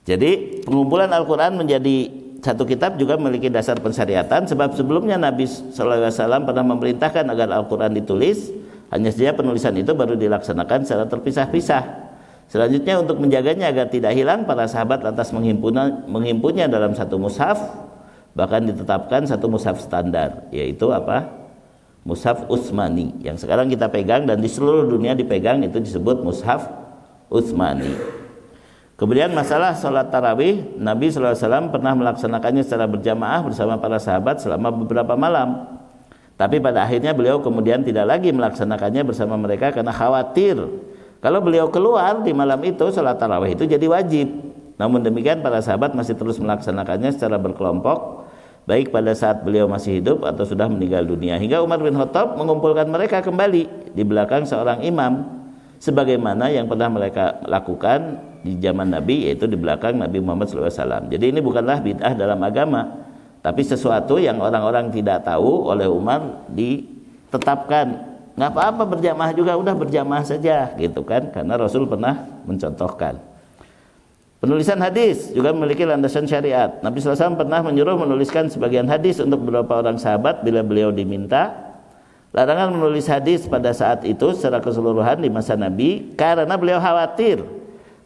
Jadi pengumpulan Al-Quran menjadi satu kitab juga memiliki dasar pensyariatan, sebab sebelumnya Nabi SAW pernah memerintahkan agar Al-Quran ditulis, hanya saja penulisan itu baru dilaksanakan secara terpisah-pisah. Selanjutnya untuk menjaganya agar tidak hilang, para sahabat lantas menghimpunnya dalam satu mushaf, bahkan ditetapkan satu mushaf standar, yaitu apa? Mushaf Utsmani, yang sekarang kita pegang dan di seluruh dunia dipegang, itu disebut mushaf Utsmani. Kemudian masalah sholat tarawih, Nabi SAW pernah melaksanakannya secara berjamaah bersama para sahabat selama beberapa malam. Tapi pada akhirnya beliau kemudian tidak lagi melaksanakannya bersama mereka karena khawatir kalau beliau keluar di malam itu, sholat tarawih itu jadi wajib. Namun demikian para sahabat masih terus melaksanakannya secara berkelompok, baik pada saat beliau masih hidup atau sudah meninggal dunia. Hingga Umar bin Khattab mengumpulkan mereka kembali di belakang seorang imam, sebagaimana yang pernah mereka lakukan di zaman Nabi, yaitu di belakang Nabi Muhammad SAW. Jadi ini bukanlah bid'ah dalam agama, tapi sesuatu yang orang-orang tidak tahu, oleh Umar ditetapkan. Nggak apa-apa berjamaah juga, udah berjamaah saja, gitu kan, karena Rasul pernah mencontohkan. Penulisan hadis juga memiliki landasan syariat. Nabi SAW pernah menyuruh menuliskan sebagian hadis untuk beberapa orang sahabat bila beliau diminta. Larangan menulis hadis pada saat itu secara keseluruhan di masa Nabi karena beliau khawatir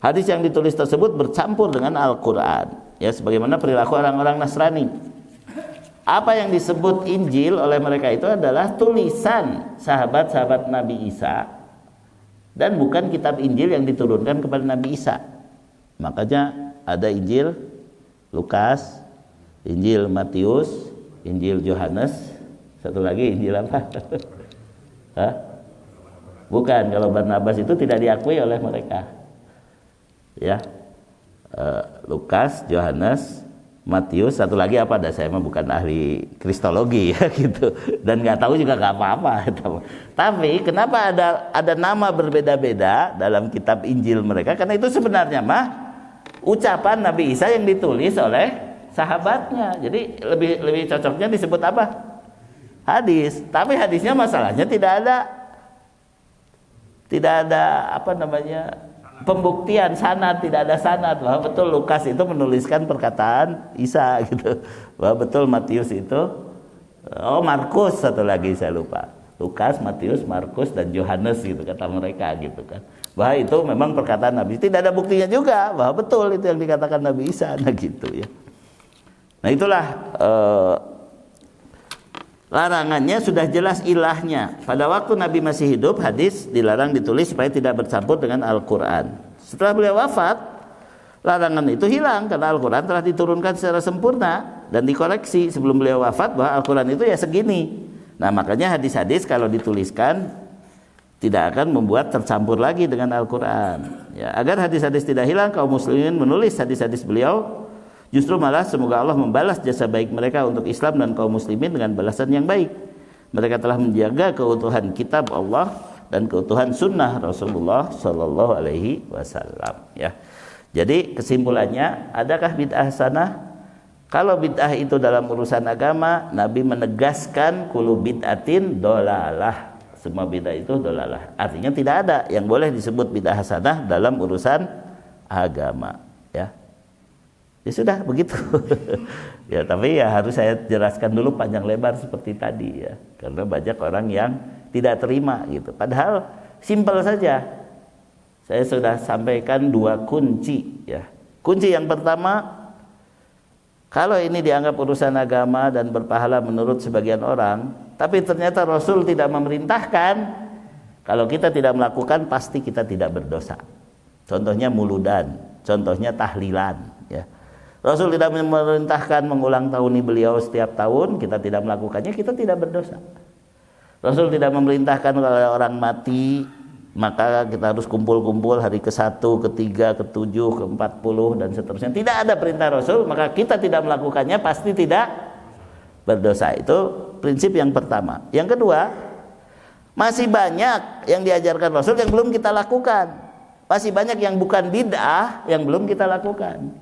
hadis yang ditulis tersebut bercampur dengan Al-Quran, ya, sebagaimana perilaku orang-orang Nasrani. Apa yang disebut Injil oleh mereka itu adalah tulisan sahabat-sahabat Nabi Isa dan bukan kitab Injil yang diturunkan kepada Nabi Isa. Makanya ada Injil Lukas, Injil Matius, Injil Yohanes, satu lagi Injil apa? Hah? Bukan, kalau Barnabas itu tidak diakui oleh mereka, ya. Lukas, Yohanes, Matius, satu lagi apa? Saya mah bukan ahli kristologi ya gitu, dan nggak tahu juga nggak apa-apa. Tapi kenapa ada nama berbeda-beda dalam kitab Injil mereka? Karena itu sebenarnya mah ucapan Nabi Isa yang ditulis oleh sahabatnya. Jadi lebih cocoknya disebut apa? Hadis. Tapi hadisnya masalahnya tidak ada apa namanya? Pembuktian sanad, tidak ada sanad bahwa betul Lukas itu menuliskan perkataan Isa gitu, bahwa betul Matius itu, Markus satu lagi saya lupa, Lukas, Matius, Markus dan Yohanes gitu kata mereka gitu kan, bahwa itu memang perkataan Nabi. Tidak ada buktinya juga bahwa betul itu yang dikatakan Nabi Isa, nah gitu ya. Nah itulah larangannya sudah jelas ilahnya. Pada waktu Nabi masih hidup, hadis dilarang ditulis supaya tidak bercampur dengan Al-Quran. Setelah beliau wafat, larangan itu hilang karena Al-Quran telah diturunkan secara sempurna dan dikoreksi sebelum beliau wafat bahwa Al-Quran itu ya segini. Nah makanya hadis-hadis kalau dituliskan tidak akan membuat tercampur lagi dengan Al-Quran. Ya, agar hadis-hadis tidak hilang, kaum muslimin menulis hadis-hadis beliau. Justru malah semoga Allah membalas jasa baik mereka untuk Islam dan kaum muslimin dengan balasan yang baik. Mereka telah menjaga keutuhan kitab Allah dan keutuhan sunnah Rasulullah Shallallahu Alaihi Wasallam. Ya. Jadi kesimpulannya, adakah bid'ah hasanah? Kalau bid'ah itu dalam urusan agama, Nabi menegaskan kullu bid'atin dolalah. Semua bid'ah itu dolalah. Artinya tidak ada yang boleh disebut bid'ah hasanah dalam urusan agama. Ya. Ya sudah begitu. Ya tapi ya harus saya jelaskan dulu panjang lebar seperti tadi ya, karena banyak orang yang tidak terima gitu. Padahal simpel saja. Saya sudah sampaikan 2 kunci ya. Kunci yang pertama, kalau ini dianggap urusan agama dan berpahala menurut sebagian orang, tapi ternyata Rasul tidak memerintahkan, kalau kita tidak melakukan pasti kita tidak berdosa. Contohnya muludan, contohnya tahlilan ya. Rasul tidak memerintahkan mengulang tahuni beliau setiap tahun, kita tidak melakukannya, kita tidak berdosa. Rasul tidak memerintahkan kalau orang mati maka kita harus kumpul-kumpul hari ke-1, ke-3, ke-7, ke-40 dan seterusnya. Tidak ada perintah Rasul, maka kita tidak melakukannya pasti tidak berdosa. Itu prinsip yang pertama. Yang kedua, masih banyak yang diajarkan Rasul yang belum kita lakukan. Masih banyak yang bukan bid'ah yang belum kita lakukan.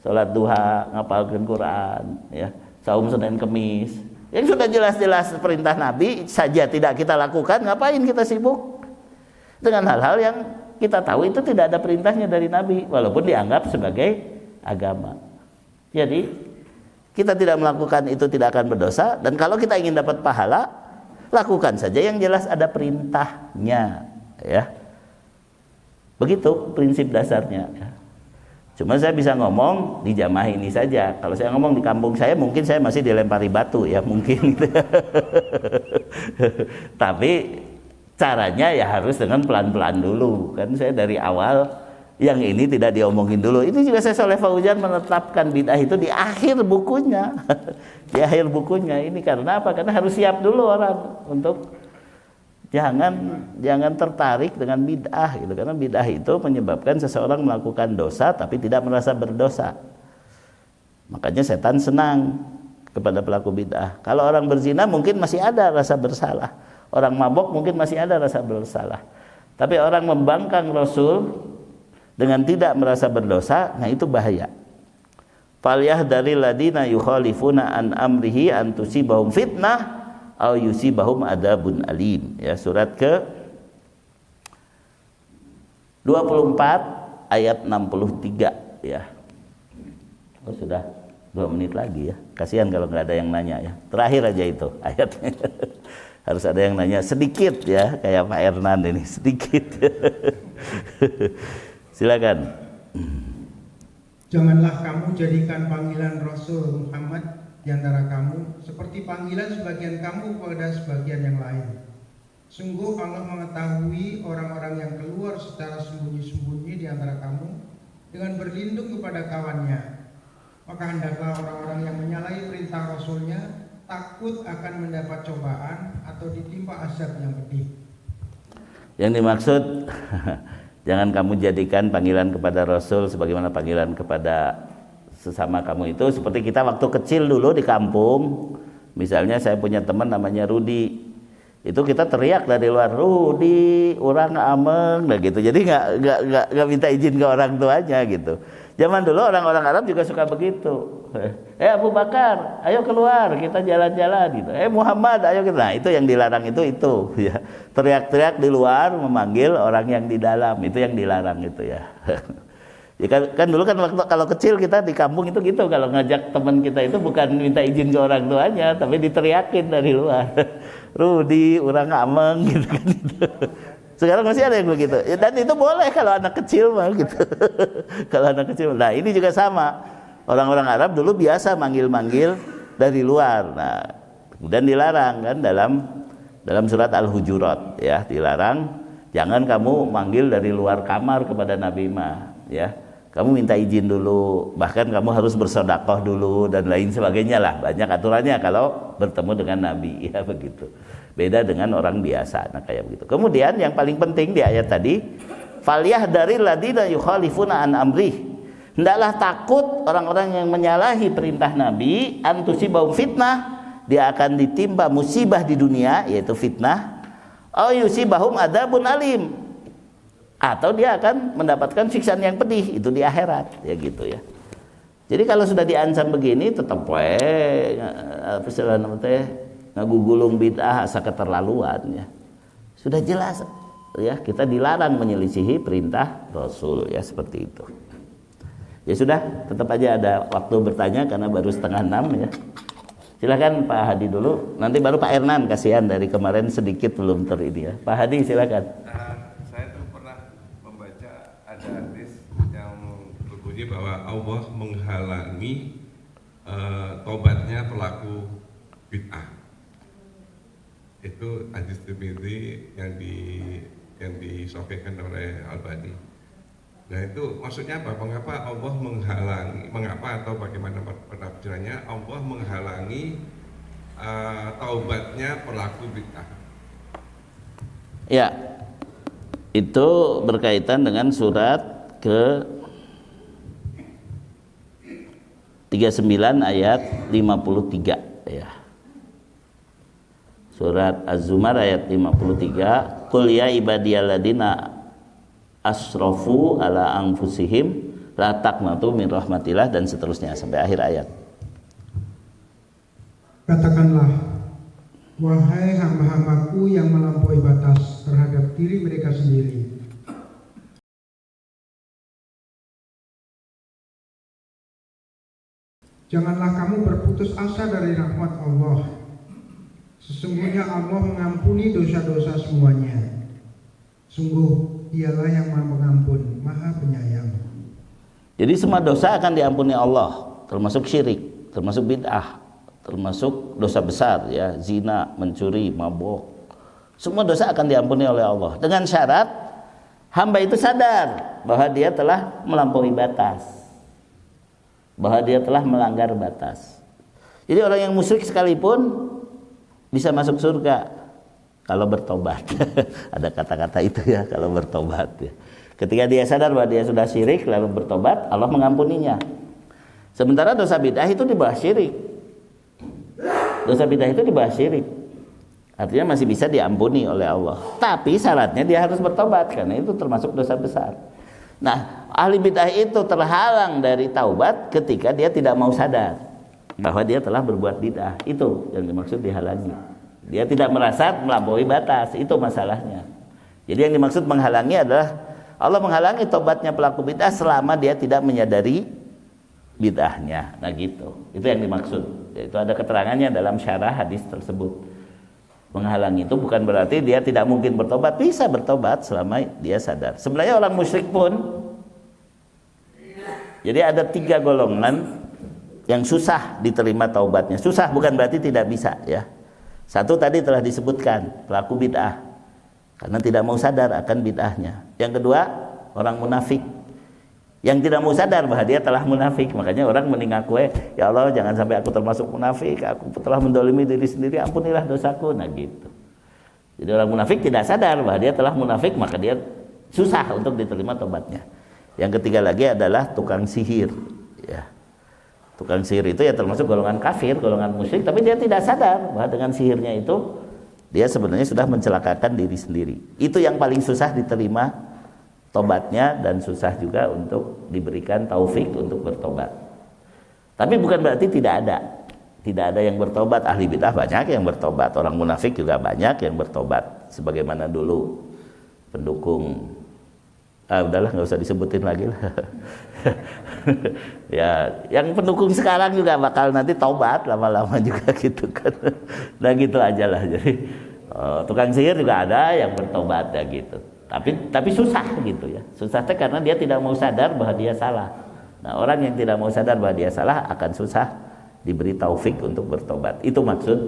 Salat duha, ngapalkeun Quran, ya, saum Senin Kemis. Yang sudah jelas-jelas perintah Nabi saja tidak kita lakukan, ngapain kita sibuk dengan hal-hal yang kita tahu itu tidak ada perintahnya dari Nabi, walaupun dianggap sebagai agama. Jadi kita tidak melakukan itu tidak akan berdosa, dan kalau kita ingin dapat pahala, lakukan saja yang jelas ada perintahnya, ya. Begitu prinsip dasarnya. Ya. Cuma saya bisa ngomong di jamaah ini saja. Kalau saya ngomong di kampung saya, mungkin saya masih dilempari batu ya mungkin. Tapi caranya ya harus dengan pelan-pelan dulu. Kan saya dari awal yang ini tidak diomongin dulu. Ini juga saya Saleh Fauzan menetapkan bid'ah itu di akhir bukunya. Di akhir bukunya ini karena apa? Karena harus siap dulu orang untuk jangan tertarik dengan bid'ah gitu, karena bid'ah itu menyebabkan seseorang melakukan dosa tapi tidak merasa berdosa. Makanya setan senang kepada pelaku bid'ah. Kalau orang berzina mungkin masih ada rasa bersalah, orang mabok mungkin masih ada rasa bersalah, tapi orang membangkang Rasul dengan tidak merasa berdosa, nah itu bahaya. Falyahdharil ladina yukhalifuna an amrihi an tusibahum fitnah au yusibahum adabun alim, ya, surat ke 24 ayat 63 ya. Oh sudah 2 menit lagi ya, kasihan kalau nggak ada yang nanya ya, terakhir aja itu ayatnya. Harus ada yang nanya sedikit ya, kayak Pak Ernan ini sedikit. Silakan. Janganlah kamu jadikan panggilan Rasul Muhammad di antara kamu seperti panggilan sebagian kamu kepada sebagian yang lain. Sungguh Allah mengetahui orang-orang yang keluar secara sembunyi-sembunyi di antara kamu dengan berlindung kepada kawannya. Maka hendaklah orang-orang yang menyalahi perintah Rasulnya takut akan mendapat cobaan atau ditimpa azab yang pedih. Yang dimaksud jangan kamu jadikan panggilan kepada Rasul sebagaimana panggilan kepada sesama kamu itu seperti kita waktu kecil dulu di kampung. Misalnya saya punya teman namanya Rudi, itu kita teriak dari luar, Rudi, orang ameng, nah gitu. Jadi nggak minta izin ke orang tuanya gitu. Zaman dulu orang-orang Arab juga suka begitu. Abu Bakar, ayo keluar, kita jalan-jalan gitu. Muhammad, ayo kita. Nah, itu yang dilarang itu ya. Teriak-teriak di luar memanggil orang yang di dalam, itu yang dilarang itu ya. Ya kan dulu kan waktu kalau kecil kita di kampung itu gitu, kalau ngajak teman kita itu bukan minta izin ke orang tuanya, tapi diteriakin dari luar. Rudi, orang ameng gitu kan gitu. Sekarang masih ada yang begitu. Ya, dan itu boleh kalau anak kecil mah gitu. Kalau anak kecil. Nah, ini juga sama. Orang-orang Arab dulu biasa manggil-manggil dari luar. Nah, kemudian dilarang kan dalam surat Al-Hujurat ya, dilarang jangan kamu manggil dari luar kamar kepada Nabi mah ya. Kamu minta izin dulu, bahkan kamu harus bersedekah dulu dan lain sebagainya lah. Banyak aturannya kalau bertemu dengan Nabi ya begitu. Beda dengan orang biasa, nah kayak begitu. Kemudian yang paling penting di ayat tadi, falyahdharil ladzina yukhalifuna an amrih. Hendaklah takut orang-orang yang menyalahi perintah Nabi, antusibahum fitnah, dia akan ditimpa musibah di dunia yaitu fitnah, au yusibahum adzabun alim, atau dia akan mendapatkan siksaan yang pedih itu di akhirat ya gitu ya. Jadi kalau sudah diancam begini tetap ngagugulung bid'ah asa keterlaluan ya. Sudah jelas ya, kita dilarang menyelisihi perintah Rasul ya, seperti itu. Ya sudah, tetap aja ada waktu bertanya karena baru 5:30 ya. Silakan Pak Hadi dulu, nanti baru Pak Ernan, kasihan dari kemarin sedikit belum ini ya. Pak Hadi silakan. Saya tuh pernah membaca ada hadis yang berbunyi bahwa Allah menghalangi tobatnya pelaku bid'ah. Itu hadis Tirmidzi yang disahihkan oleh Albani. Nah itu maksudnya apa? Mengapa Allah menghalangi? Mengapa atau bagaimana penafsirannya? Allah menghalangi taubatnya pelaku bid'ah. Ya, itu berkaitan dengan surat ke 39 ayat 53 ya. Surat Az-Zumar ayat 53, qul ya ibadiyalladzina asrafu ala anfusihim la taqnatu min rahmatillah, dan seterusnya sampai akhir ayat. Katakanlah, wahai hamba-hambaku yang melampaui batas terhadap diri mereka sendiri, janganlah kamu berputus asa dari rahmat Allah. Sesungguhnya Allah mengampuni dosa-dosa semuanya. Sungguh Dialah yang Maha Pengampun, Maha Penyayang. Jadi semua dosa akan diampuni Allah, termasuk syirik, termasuk bid'ah, termasuk dosa besar ya, zina, mencuri, mabuk. Semua dosa akan diampuni oleh Allah dengan syarat hamba itu sadar bahwa dia telah melampaui batas, bahwa dia telah melanggar batas. Jadi orang yang musyrik sekalipun bisa masuk surga kalau bertobat. Ada kata-kata itu ya, kalau bertobat ya. Ketika dia sadar bahwa dia sudah syirik lalu bertobat, Allah mengampuninya. Sementara dosa bid'ah itu di bawah syirik. Dosa bid'ah itu di bawah syirik. Artinya masih bisa diampuni oleh Allah. Tapi syaratnya dia harus bertobat, karena itu termasuk dosa besar. Nah, ahli bid'ah itu terhalang dari taubat ketika dia tidak mau sadar bahwa dia telah berbuat bid'ah. Itu yang dimaksud dihalangi. Dia tidak merasa melampaui batas, itu masalahnya. Jadi yang dimaksud menghalangi adalah Allah menghalangi tobatnya pelaku bid'ah selama dia tidak menyadari bid'ahnya. Nah gitu, itu yang dimaksud. Itu ada keterangannya dalam syarah hadis tersebut. Menghalangi itu bukan berarti dia tidak mungkin bertobat, bisa bertobat selama dia sadar. Sebenarnya orang musyrik pun, jadi ada 3 golongan yang susah diterima taubatnya. Susah bukan berarti tidak bisa ya. Satu tadi telah disebutkan, pelaku bid'ah, karena tidak mau sadar akan bid'ahnya. Yang kedua, orang munafik yang tidak mau sadar bahwa dia telah munafik. Makanya orang mending ngaku, ya Allah jangan sampai aku termasuk munafik, aku telah mendolimi diri sendiri, ampunilah dosaku. Nah gitu. Jadi orang munafik tidak sadar bahwa dia telah munafik, maka dia susah untuk diterima tobatnya. Yang ketiga lagi adalah tukang sihir ya. Tukang sihir itu ya termasuk golongan kafir, golongan musyrik, tapi dia tidak sadar bahwa dengan sihirnya itu dia sebenarnya sudah mencelakakan diri sendiri. Itu yang paling susah diterima tobatnya dan susah juga untuk diberikan taufik untuk bertobat. Tapi bukan berarti tidak ada yang bertobat. Ahli bidah banyak yang bertobat, orang munafik juga banyak yang bertobat. Sebagaimana dulu pendukung, udahlah nggak usah disebutin lagi lah. Ya, yang pendukung sekarang juga bakal nanti taubat lama-lama juga gitu kan. Nah gitu aja lah. Jadi tukang sihir juga ada yang bertobat ya gitu. Tapi susah gitu ya. Susahnya karena dia tidak mau sadar bahwa dia salah. Nah orang yang tidak mau sadar bahwa dia salah akan susah diberi taufik untuk bertobat. Itu maksud.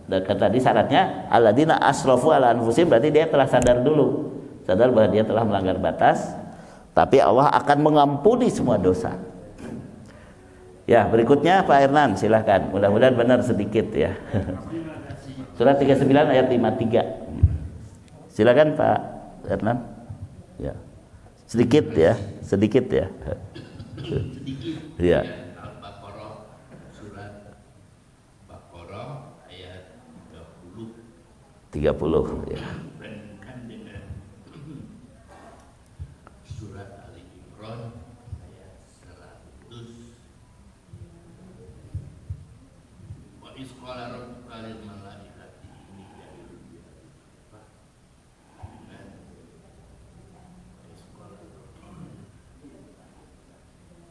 Dan tadi syaratnya alladzina asrafu ala anfusihim, berarti dia telah sadar dulu. Sadar bahwa dia telah melanggar batas, tapi Allah akan mengampuni semua dosa. Ya, berikutnya Pak Hernan, silahkan. Mudah-mudahan benar sedikit ya. Surat 39 ayat 53. Silakan Pak Hernan. Ya. Sedikit ya. Sedikit. Ya. Al-Baqarah, surat Baqarah ayat 30 ya. Bandingkan dengan surat Ali Imran ayat 100. Wa iz qala rabbuka lil malaikati inni ja'ilun fil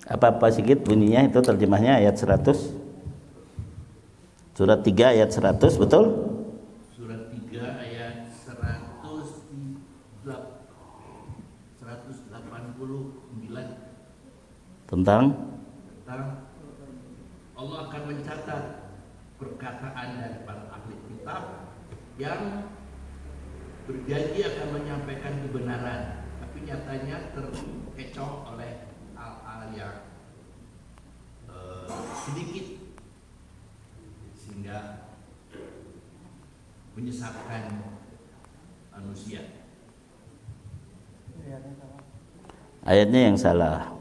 Apa sedikit bunyinya itu terjemahnya ayat 100. Surat 3 ayat 100, betul? Surat 3 ayat 189 Tentang Allah akan mencatat perkataan dari para ahli kitab yang berjanji akan menyampaikan kebenaran, tapi nyatanya terkecoh oleh hal-hal yang sedikit sehingga menyesatkan manusia. Ayatnya yang salah.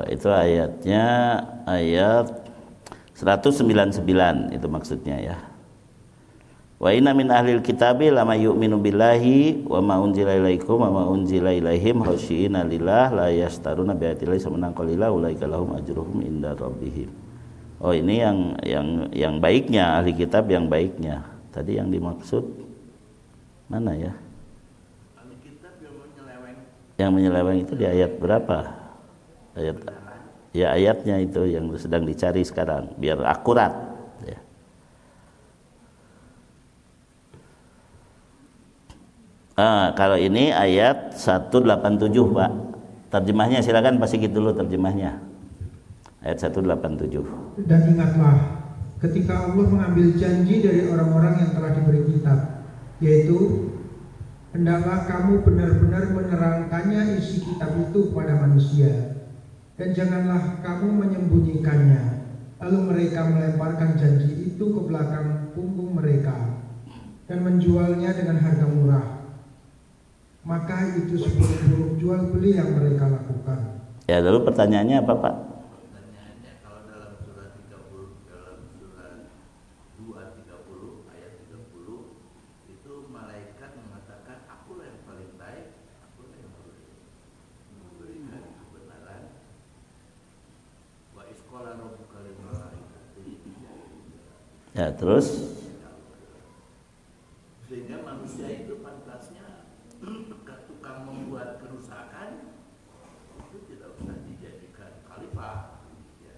Itu ayatnya ayat 199 itu maksudnya ya. Wa inna min ahlil kitabi lama yu'minu billahi wa ma unzila ilaikum wa ma unzila ilaihim khasyiina lillah la yashtaruna bi ayatillahi samanan qalila ulaika lahum ajruhum inda rabbihim. Oh, ini yang baiknya, ahli kitab yang baiknya. Tadi yang dimaksud mana ya? Ahli kitab yang menyeleweng. Yang menyeleweng itu di ayat berapa? Ayatnya itu yang sedang dicari sekarang biar akurat ya. Kalau ini ayat 187 Pak, terjemahnya silakan Pak Sigit dulu terjemahnya. Ayat 187. Dan ingatlah ketika Allah mengambil janji dari orang-orang yang telah diberi kitab, yaitu hendaklah kamu benar-benar menerangkannya isi kitab itu kepada manusia, dan janganlah kamu menyembunyikannya. Lalu mereka melemparkan janji itu ke belakang punggung mereka dan menjualnya dengan harga murah. Maka itu seburuk-buruk jual beli yang mereka lakukan. Ya, lalu pertanyaannya apa Pak? Pertanyaannya, kalau dalam surat 30, dalam surat 2:30 ayat 30 itu malaikat mengatakan aku yang paling baik, aku yang memberikan kebenaran. Wa iz qala rabbuka lil malaikati. Ya, terus Sehingga manusia itu pantasnya tukang membuat kerusakan itu tidak usah dijadikan khalifah. Ya.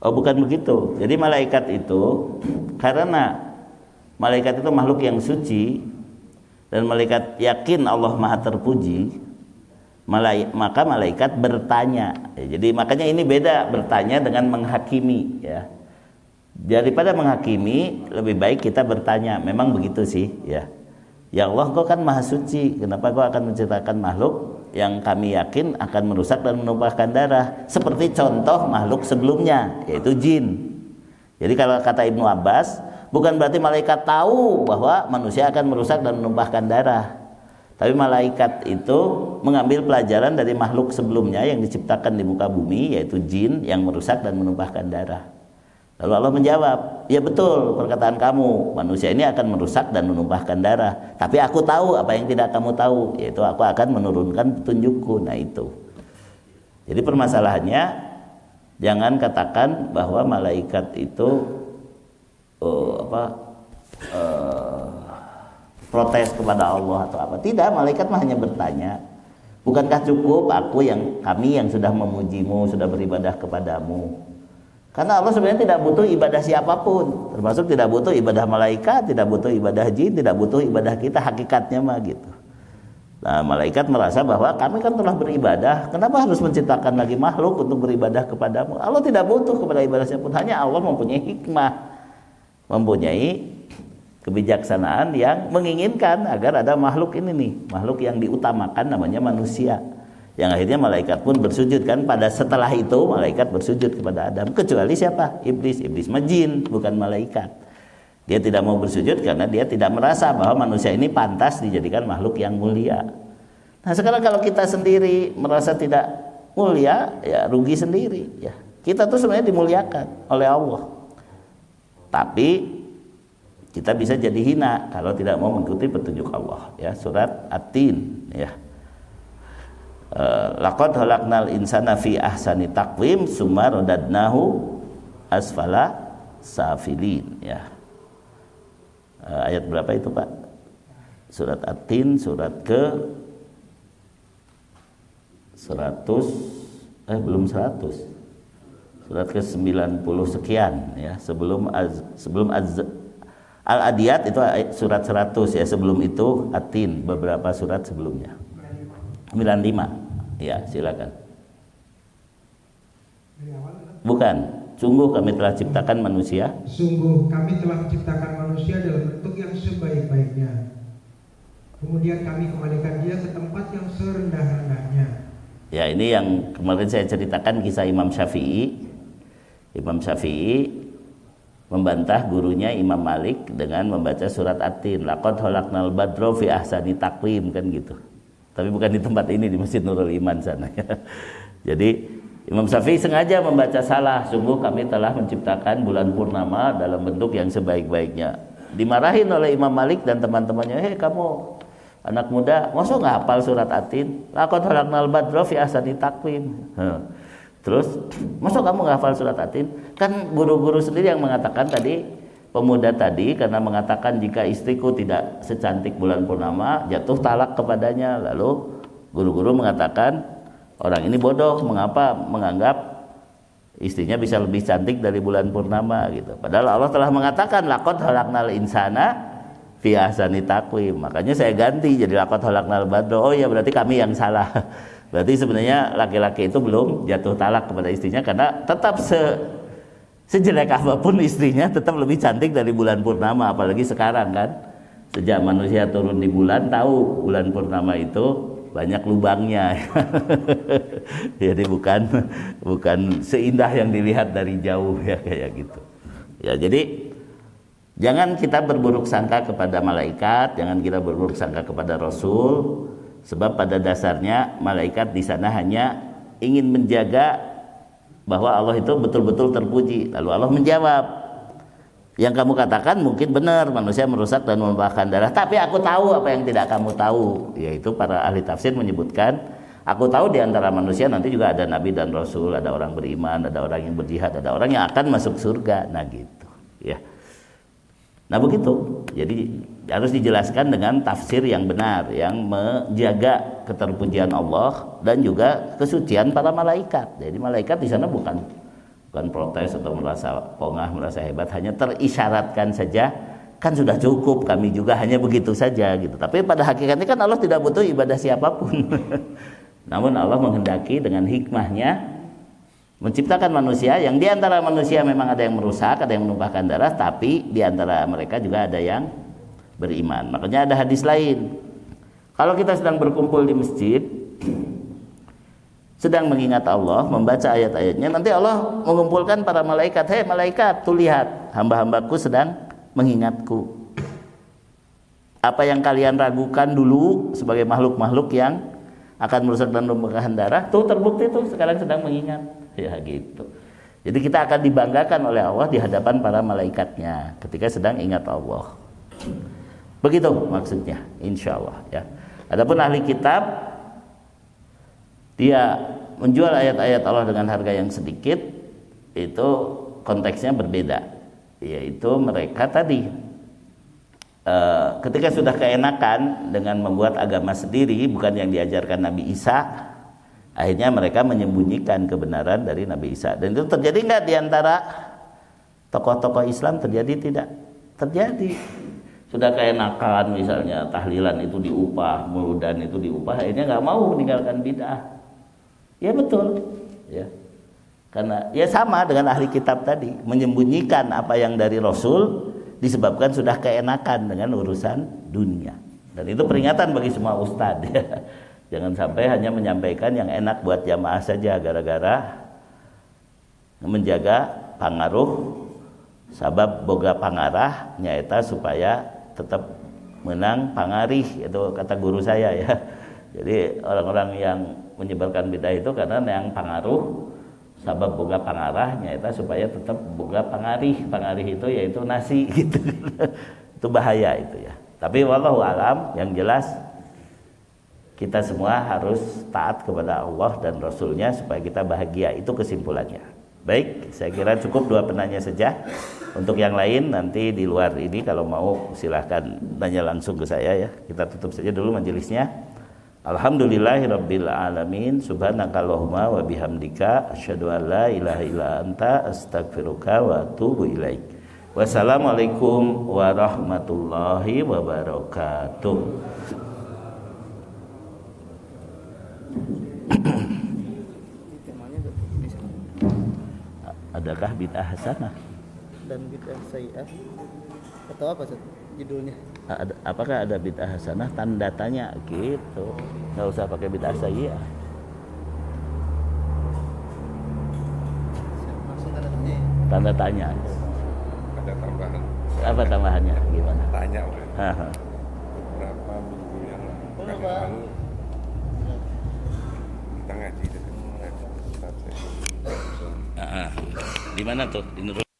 oh bukan begitu. Jadi malaikat itu karena malaikat itu makhluk yang suci dan malaikat yakin Allah Maha terpuji, maka malaikat bertanya. Jadi makanya ini beda bertanya dengan menghakimi ya. Daripada menghakimi lebih baik kita bertanya. Memang begitu sih ya. Ya Allah, Kau kan Maha suci, kenapa Kau akan menciptakan makhluk yang kami yakin akan merusak dan menumpahkan darah, seperti contoh makhluk sebelumnya yaitu jin. Jadi kalau kata Ibnu Abbas, bukan berarti malaikat tahu bahwa manusia akan merusak dan menumpahkan darah, tapi malaikat itu mengambil pelajaran dari makhluk sebelumnya yang diciptakan di muka bumi, yaitu jin yang merusak dan menumpahkan darah. Lalu Allah menjawab, ya betul perkataan kamu, manusia ini akan merusak dan menumpahkan darah, tapi aku tahu apa yang tidak kamu tahu, yaitu aku akan menurunkan petunjukku. Nah itu. Jadi permasalahannya, jangan katakan bahwa malaikat itu protes kepada Allah atau apa. Tidak, malaikat mah hanya bertanya, bukankah cukup kami yang sudah memujimu, sudah beribadah kepadamu? Karena Allah sebenarnya tidak butuh ibadah siapapun, termasuk tidak butuh ibadah malaikat, tidak butuh ibadah jin, tidak butuh ibadah kita, hakikatnya mah gitu. Nah, malaikat merasa bahwa kami kan telah beribadah, kenapa harus menciptakan lagi makhluk untuk beribadah kepadamu? Allah tidak butuh kepada ibadah siapapun, hanya Allah mempunyai hikmah, mempunyai kebijaksanaan yang menginginkan agar ada makhluk ini nih, makhluk yang diutamakan namanya manusia. Yang akhirnya malaikat pun bersujud kan, pada setelah itu malaikat bersujud kepada Adam, kecuali siapa? Iblis mah jin, bukan malaikat. Dia tidak mau bersujud karena dia tidak merasa bahwa manusia ini pantas dijadikan makhluk yang mulia. Nah sekarang kalau kita sendiri merasa tidak mulia, ya rugi sendiri ya. Kita tuh sebenarnya dimuliakan oleh Allah, tapi kita bisa jadi hina kalau tidak mau mengikuti petunjuk Allah ya. Surat At-Tin ya. Laqad khalaqnal insana fi ahsani taqwim summa radadnahu asfala safilin ya. Ayat berapa itu Pak? Surat At-Tin, surat ke 100 belum 100. Surat ke 90 sekian ya, sebelum Al-Adiyat itu surat 100 ya, sebelum itu At-Tin beberapa surat sebelumnya. 95. Ya, silakan. Bukan, sungguh kami telah ciptakan manusia. Sungguh kami telah menciptakan manusia dalam bentuk yang sebaik-baiknya. Kemudian kami kembalikan dia ke tempat yang serendah-rendahnya. Ya, ini yang kemarin saya ceritakan kisah Imam Syafi'i. Imam Syafi'i membantah gurunya Imam Malik dengan membaca surat At-Tin, laqad khalaqnal badra fi ahsani taqwim, kan gitu. Tapi bukan di tempat ini, di Masjid Nurul Iman sana ya. Jadi Imam Syafi'i sengaja membaca salah, sungguh kami telah menciptakan bulan purnama dalam bentuk yang sebaik-baiknya. Dimarahin oleh Imam Malik dan teman-temannya, hei kamu anak muda, masa nggak hafal surat At-Tin? Laqad khalaqnal badra fi ahsani taqwim. Terus, masa kamu nggak hafal surat At-Tin? Kan guru-guru sendiri yang mengatakan tadi, pemuda tadi karena mengatakan jika istriku tidak secantik bulan purnama, jatuh talak kepadanya. Lalu guru-guru mengatakan orang ini bodoh, mengapa menganggap istrinya bisa lebih cantik dari bulan purnama gitu. Padahal Allah telah mengatakan laqad khalaqnal insana fi ahsani taqwim. Makanya saya ganti jadi laqad khalaqnal badra. Oh ya, berarti kami yang salah. Berarti sebenarnya laki-laki itu belum jatuh talak kepada istrinya karena tetap sejelek apapun istrinya tetap lebih cantik dari bulan purnama. Apalagi sekarang kan, sejak manusia turun di bulan, tahu bulan purnama itu banyak lubangnya. Jadi bukan seindah yang dilihat dari jauh ya, kayak gitu. Ya, jadi jangan kita berburuk sangka kepada malaikat, jangan kita berburuk sangka kepada Rasul, sebab pada dasarnya malaikat di sana hanya ingin menjaga bahwa Allah itu betul-betul terpuji. Lalu Allah menjawab, yang kamu katakan mungkin benar, manusia merusak dan menumpahkan darah, tapi aku tahu apa yang tidak kamu tahu. Yaitu para ahli tafsir menyebutkan, aku tahu di antara manusia nanti juga ada nabi dan rasul, ada orang beriman, ada orang yang berjihad, ada orang yang akan masuk surga. Nah gitu ya. Nah begitu. Jadi harus dijelaskan dengan tafsir yang benar, yang menjaga keterpujian Allah dan juga kesucian para malaikat. Jadi malaikat di sana bukan protes atau merasa pongah, merasa hebat, hanya terisyaratkan saja, kan sudah cukup, kami juga hanya begitu saja gitu. Tapi pada hakikatnya kan Allah tidak butuh ibadah siapapun. Namun Allah menghendaki dengan hikmahnya menciptakan manusia yang di antara manusia memang ada yang merusak, ada yang menumpahkan darah, tapi di antara mereka juga ada yang beriman. Makanya ada hadis lain. Kalau kita sedang berkumpul di masjid, sedang mengingat Allah, membaca ayat-ayatnya, nanti Allah mengumpulkan para malaikat. Hei malaikat, tuh lihat, hamba-hambaku sedang mengingatku. Apa yang kalian ragukan dulu sebagai makhluk-makhluk yang akan merusak dan menumpahkan darah, tuh terbukti tuh sekarang sedang mengingat, ya gitu. Jadi kita akan dibanggakan oleh Allah di hadapan para malaikatnya ketika sedang ingat Allah. Begitu maksudnya, insya Allah ya. Adapun ahli kitab, dia menjual ayat-ayat Allah dengan harga yang sedikit, itu konteksnya berbeda, yaitu mereka tadi ketika sudah keenakan dengan membuat agama sendiri bukan yang diajarkan Nabi Isa, akhirnya mereka menyembunyikan kebenaran dari Nabi Isa. Dan itu terjadi nggak di antara tokoh-tokoh Islam? Terjadi tidak? Terjadi. Sudah keenakan misalnya tahlilan itu diupah, muludan itu diupah, akhirnya nggak mau meninggalkan bid'ah. Ya betul, ya. Karena ya sama dengan ahli kitab tadi, menyembunyikan apa yang dari Rasul disebabkan sudah keenakan dengan urusan dunia. Dan itu peringatan bagi semua ustadz ya. Jangan sampai hanya menyampaikan yang enak buat jamaah saja gara-gara menjaga pangaruh sabab boga pangarah nyaeta supaya tetap menang pangarih, itu kata guru saya ya. Jadi orang-orang yang menyebarkan bid'ah itu karena yang pangaruh sabab boga pangarah nyaeta supaya tetap boga pangarih. Pangarih itu yaitu nasi gitu. Itu bahaya itu ya. Tapi wallahu alam, yang jelas kita semua harus taat kepada Allah dan Rasulnya supaya kita bahagia. Itu kesimpulannya. Baik, saya kira cukup 2 penanya saja. Untuk yang lain nanti di luar ini kalau mau silahkan tanya langsung ke saya ya. Kita tutup saja dulu majelisnya. Alhamdulillahirabbil alamin, subhanakallahumma wa bihamdika asyhadu an la ilaha illa anta astaghfiruka wa atubu ilaik. Wassalamualaikum warahmatullahi wabarakatuh. Adakah bid'ah hasanah dan bid'ah sayyi'ah atau apa Ustaz judulnya? Apakah ada bid'ah hasanah? Tanda tanya gitu. Nggak usah pakai bid'ah sayyi'ah. Langsung tanda tanya. Tanda tanya. Ada tambahan. Apa tambahannya? Gimana? Tanya Haha. berapa minggu yang Berapa? lalu kita ngaji dengan Ustaz. Di mana tuh? Di Nurul.